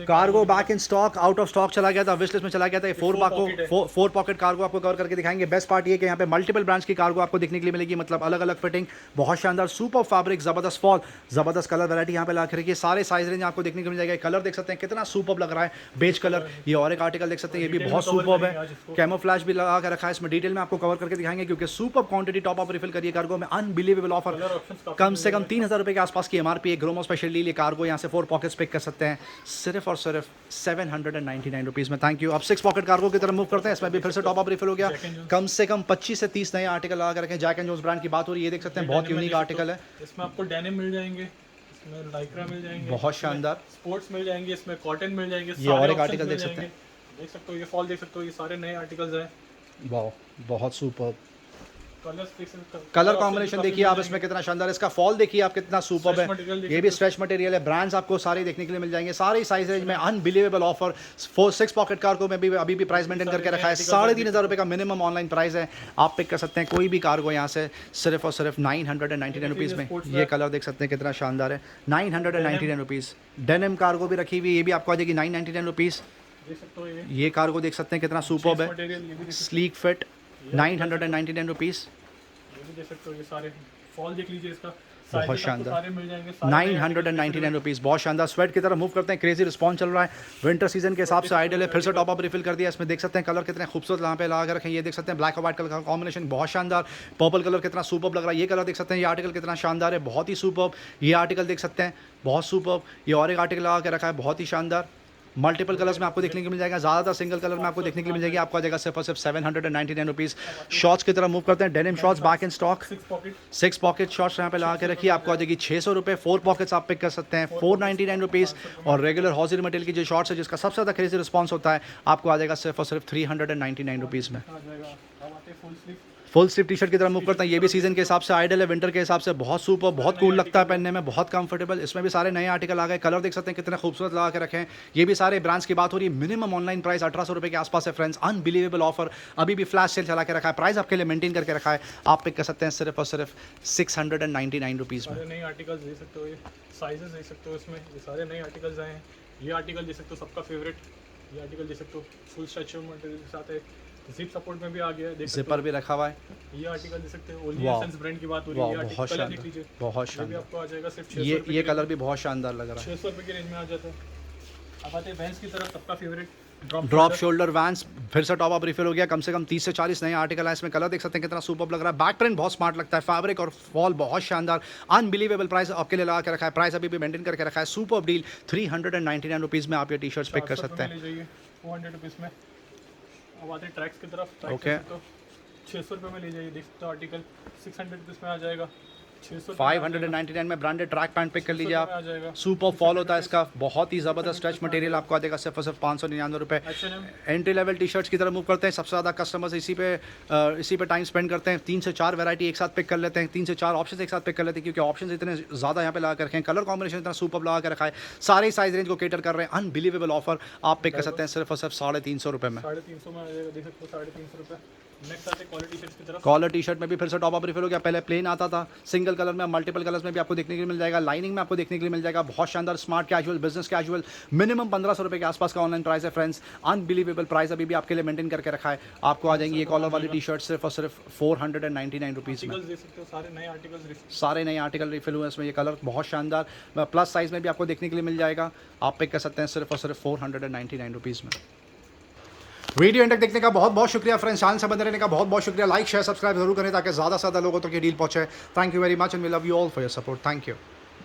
Cargo back in stock, out of stock चला गया था, विश लिस्ट में चला गया था। ये 4 पॉकेट कार्गो आपको कवर करके दिखाएंगे। बेस्ट पार्ट ये कि यहाँ पे मल्टीपल ब्रांड्स की कार्गो आपको देखने के लिए मिलेगी, मतलब अलग अलग फिटिंग, बहुत शानदार, सुपर फैब्रिक, जबरदस्त फॉल, जबरदस्त कलर वैरायटी यहाँ पे ला के रखी है। सारे साइज रेंज आपको देखने को मिल जाएगा। कलर देख सकते हैं कितना सुपर लग रहा है, बेज कलर। ये और एक आर्टिकल देख सकते हैं, ये भी बहुत सुपर है, कैमोफ्लैश भी लगा के रखा है इसमें। डिटेल में आपको कवर करके दिखाएंगे क्योंकि super quantity top up refill करिए कार्गो में, अनबिलीवेबल ऑफर। कम से कम 3000 रुपये के आसपास की एमआरपी है। ग्रोमो स्पेशल डील, कार्गो यहाँ से 4 पॉकेट्स पिक कर सकते हैं सिर्फ और सिर्फ 799 रुपीज़ में। Thank you. अब 6 पॉकेट कार्गो की तरफ मूव करते हैं। इसमें भी फिर से टॉप अप रिफिल हो गया, कम से कम 25 से 30 नए आर्टिकल लगा कर रखे हैं। जैक एंड जोन्स ब्रांड की बात हो रही है, ये देख सकते हैं बहुत यूनिक आर्टिकल है। इसमें आपको डेनिम मिल जाएंगे, इसमें लाइक्रा मिल जाएंगे, बहुत शानदार, स्पोर्ट्स मिल जाएंगे, इसमें कॉटन मिल जाएंगे। ये और एक आर्टिकल देख सकते हैं, देख सकते हो, ये फॉल देख सकते हो, ये सारे नए आर्टिकल्स हैं। वाह, बहुत सुपर कलर कलर कॉम्बिनेशन देखिए आप इसमें कितना शानदार है। इसका फॉल देखिए आप कितना सुपर है, ये भी स्ट्रेच मटेरियल है। ब्रांड्स आपको सारे देखने के लिए मिल जाएंगे, सारे साइज रेंज में अनबिलीवेबल ऑफर। 6 पॉकेट कार्गो में भी अभी भी प्राइस मेंटेन करके रखा है। 3500 रुपये का मिनिमम ऑनलाइन प्राइस है, आप पिक कर सकते हैं कोई भी कार्गो यहाँ से सिर्फ और सिर्फ 999 रुपीज़ में। ये कलर देख सकते हैं कितना शानदार है, 999 रुपीज़। डेनिम कार्गो भी रखी हुई, ये भी आपको आ जाएगी 999 रुपीज़। ये कार्गो देख सकते हैं कितना सुपर है, स्लीक फिट, 999 रुपीज़। देख सकते हो, ये सारे फॉल देख लीजिए, इसका बहुत शानदार, सारे मिल जाएंगे, 999 रुपीज़, बहुत शानदार। स्वेट की तरफ मूव करते हैं, क्रेजी रिस्पॉन्स चल रहा है, विंटर सीजन के हिसाब से आइडियल है। फिर से टॉप अप रिफिल कर दिया। इसमें देख सकते हैं कलर कितने खूबसूरत यहाँ पे लगा के रखे हैं। ये देख सकते हैं ब्लैक और व्हाइट कलर का कॉम्बिनेशन बहुत शानदार, पर्पल कलर कितना सुपर लग रहा है। ये कलर देख सकते हैं, ये आर्टिकल कितना शानदार है, बहुत ही सुपर। ये आर्टिकल देख सकते हैं बहुत सुपर। ये और एक आर्टिकल लगा के रखा है, बहुत ही शानदार। मल्टीपल कलर्स में आपको देखने को मिल जाएगा, ज़्यादातर सिंगल कलर में आपको देखने के लिए मिल जाएगी। आपको आ जाएगा सिर्फ और सिर्फ 799 रुपीज़। शॉर्ट्स की तरफ मूव करते हैं, denim shorts back in stock, 6 pocket shorts यहाँ पे लगा के रखिए। आपको आ जाएगी 600 रुपये। 4 पॉकेट्स आप पिक कर सकते हैं 499 रुपीज़। और रेगुलर हॉजिर मटेरियल की जो शॉर्ट्स है, जिसका सबसे ज़्यादा क्रेजी रिस्पॉन्स होता है, आपको आ जाएगा सिर्फ और सिर्फ 399 रुपीज़ में। फुल स्लीव टी शर्ट की तरफ मूव करते हैं, ये भी सीजन के हिसाब से आइडियल है, विंटर के हिसाब से बहुत सुपर, बहुत कूल लगता है पहनने में, बहुत कंफर्टेबल। इसमें भी सारे नए आर्टिकल आ गए। कलर देख सकते हैं कितने खूबसूरत लगा के रखे हैं। ये भी सारे ब्रांड्स की बात हो रही है। मिनिमम ऑनलाइन प्राइस 1800 रुपये के आसपास है फ्रेंड्स। अनबिलीवेबल ऑफर, अभी भी फ्लैश सेल चला के रखा है, प्राइस आपके लिए मेंटेन करके रखा है। आप पिक कर सकते हैं सिर्फ और सिर्फ 699 रुपीज़ में। नए आर्टिकल्स देख सकते हो, ये साइजेस देख सकते हो, इसमें ये सारे नए आर्टिकल्स आए हैं। ये आर्टिकल देख सकते हो, सबका फेवरेट, ये आर्टिकल देख सकते हो, फुल स्ट्रेचेबल मटेरियल के साथ है, जिप सपोर्ट में भी आ गया है, जिपर भी रखा हुआ है। ये आर्टिकल देख सकते हैं, ओनली एसेंस ब्रांड की बात हो रही है। बहुत शानदार, बहुत शानदार, आपको आ जाएगा सिर्फ 600 रुपये। ये कलर भी बहुत शानदार लग रहा है, 600 रुपये की रेंज में आ जाता है। अब आते हैं वैंस की तरफ, सबका फेवरेट ड्रॉप शोल्डर वैंस। फिर से टॉप अप रिफिल हो गया, कम से कम 30 से 40 नए आर्टिकल है इसमें। कलर देख सकते हैं कितना सुपर लग रहा है, बैक प्रिंट बहुत स्मार्ट लगता है, फैब्रिक और फॉल बहुत शानदार। अनबिलीवेबल प्राइस आपके लिए लगा के रखा है, प्राइस अभी भी मेंटेन करके रखा है। सुपर डील 399 रुपीज़ में आप ये टी शर्ट्स पिक कर सकते हैं 400 रुपीज़ में। अब आते हैं ट्रैक्स की तरफ। ओके, तो 600 रुपये में ले जाइए, देख सकते हो आर्टिकल 600 रुपीज़ में आ जाएगा। 599 में ब्रांडेड ट्रैक पैंट पिक कर लीजिए आप। सुपर फॉल होता है इसका, बहुत ही ज़बरदस्त स्ट्रेच मटेरियल आपको आ जाएगा सिर्फ और सिर्फ 599 रुपये। एंट्री लेवल टी शर्ट्स की तरफ मूव करते हैं। सबसे ज़्यादा कस्टमर्स इसी पे टाइम स्पेंड करते हैं। 3 से 4 वैरायटी एक साथ पिक कर लेते हैं, 3 से 4 ऑप्शन एक साथ पिक कर लेते हैं, क्योंकि ऑप्शन इतने ज़्यादा यहाँ पे लगा कर रखे हैं। कलर कॉम्बिनेशन इतना सुपर लगा कर रखा है, सारे साइज रेंज को केटर कर रहे हैं। अनबिलीवेबल ऑफर, आप पिक कर सकते हैं सिर्फ और सिर्फ 350 रुपये में। 350 में आ जाएगा, देख सकते हो 350 रुपये। नेक्स्ट आते क्वालिटी शर्ट्स की तरफ। कॉलर टी शर्ट में भी फिर से टॉप अप रिफिल हो गया, पहले प्लेन आता था, सिंगल कलर में, मल्टीपल कलर्स में भी आपको देखने के लिए मिल जाएगा, लाइनिंग में आपको देखने के लिए मिल जाएगा। बहुत शानदार smart casual, business casual, minimum 1500 रुपये के आसपास का ऑनलाइन प्राइस है फ्रेंड्स। अनबिलीवेबल प्राइस अभी भी आपके लिए मेंटेन करके रखा है। आपको आ जाएंगी ये कॉलर वाली टी शर्ट सिर्फ और सिर्फ 499 रुपीज़ में। आर्टिकल्स देख सकते हो, सारे नए आर्टिकल्स रिफिल। सारे नए आर्टिकल रिफिल हुए हैं इसमें। ये कलर बहुत शानदार प्लस साइज़ में भी आपको देखने के लिए मिल जाएगा। आप पिक कर सकते हैं सिर्फ और सिर्फ 499 रुपीज़ में। वीडियो एंड तक देखने का बहुत बहुत शुक्रिया फ्रेंड्स। चैनल से बने रहने का बहुत बहुत शुक्रिया। लाइक शेयर सब्सक्राइब जरूर करें ताकि ज़्यादा से ज़्यादा लोगों तक ये डील पहुंचे। Thank you very much and we love you all for your support. Thank you.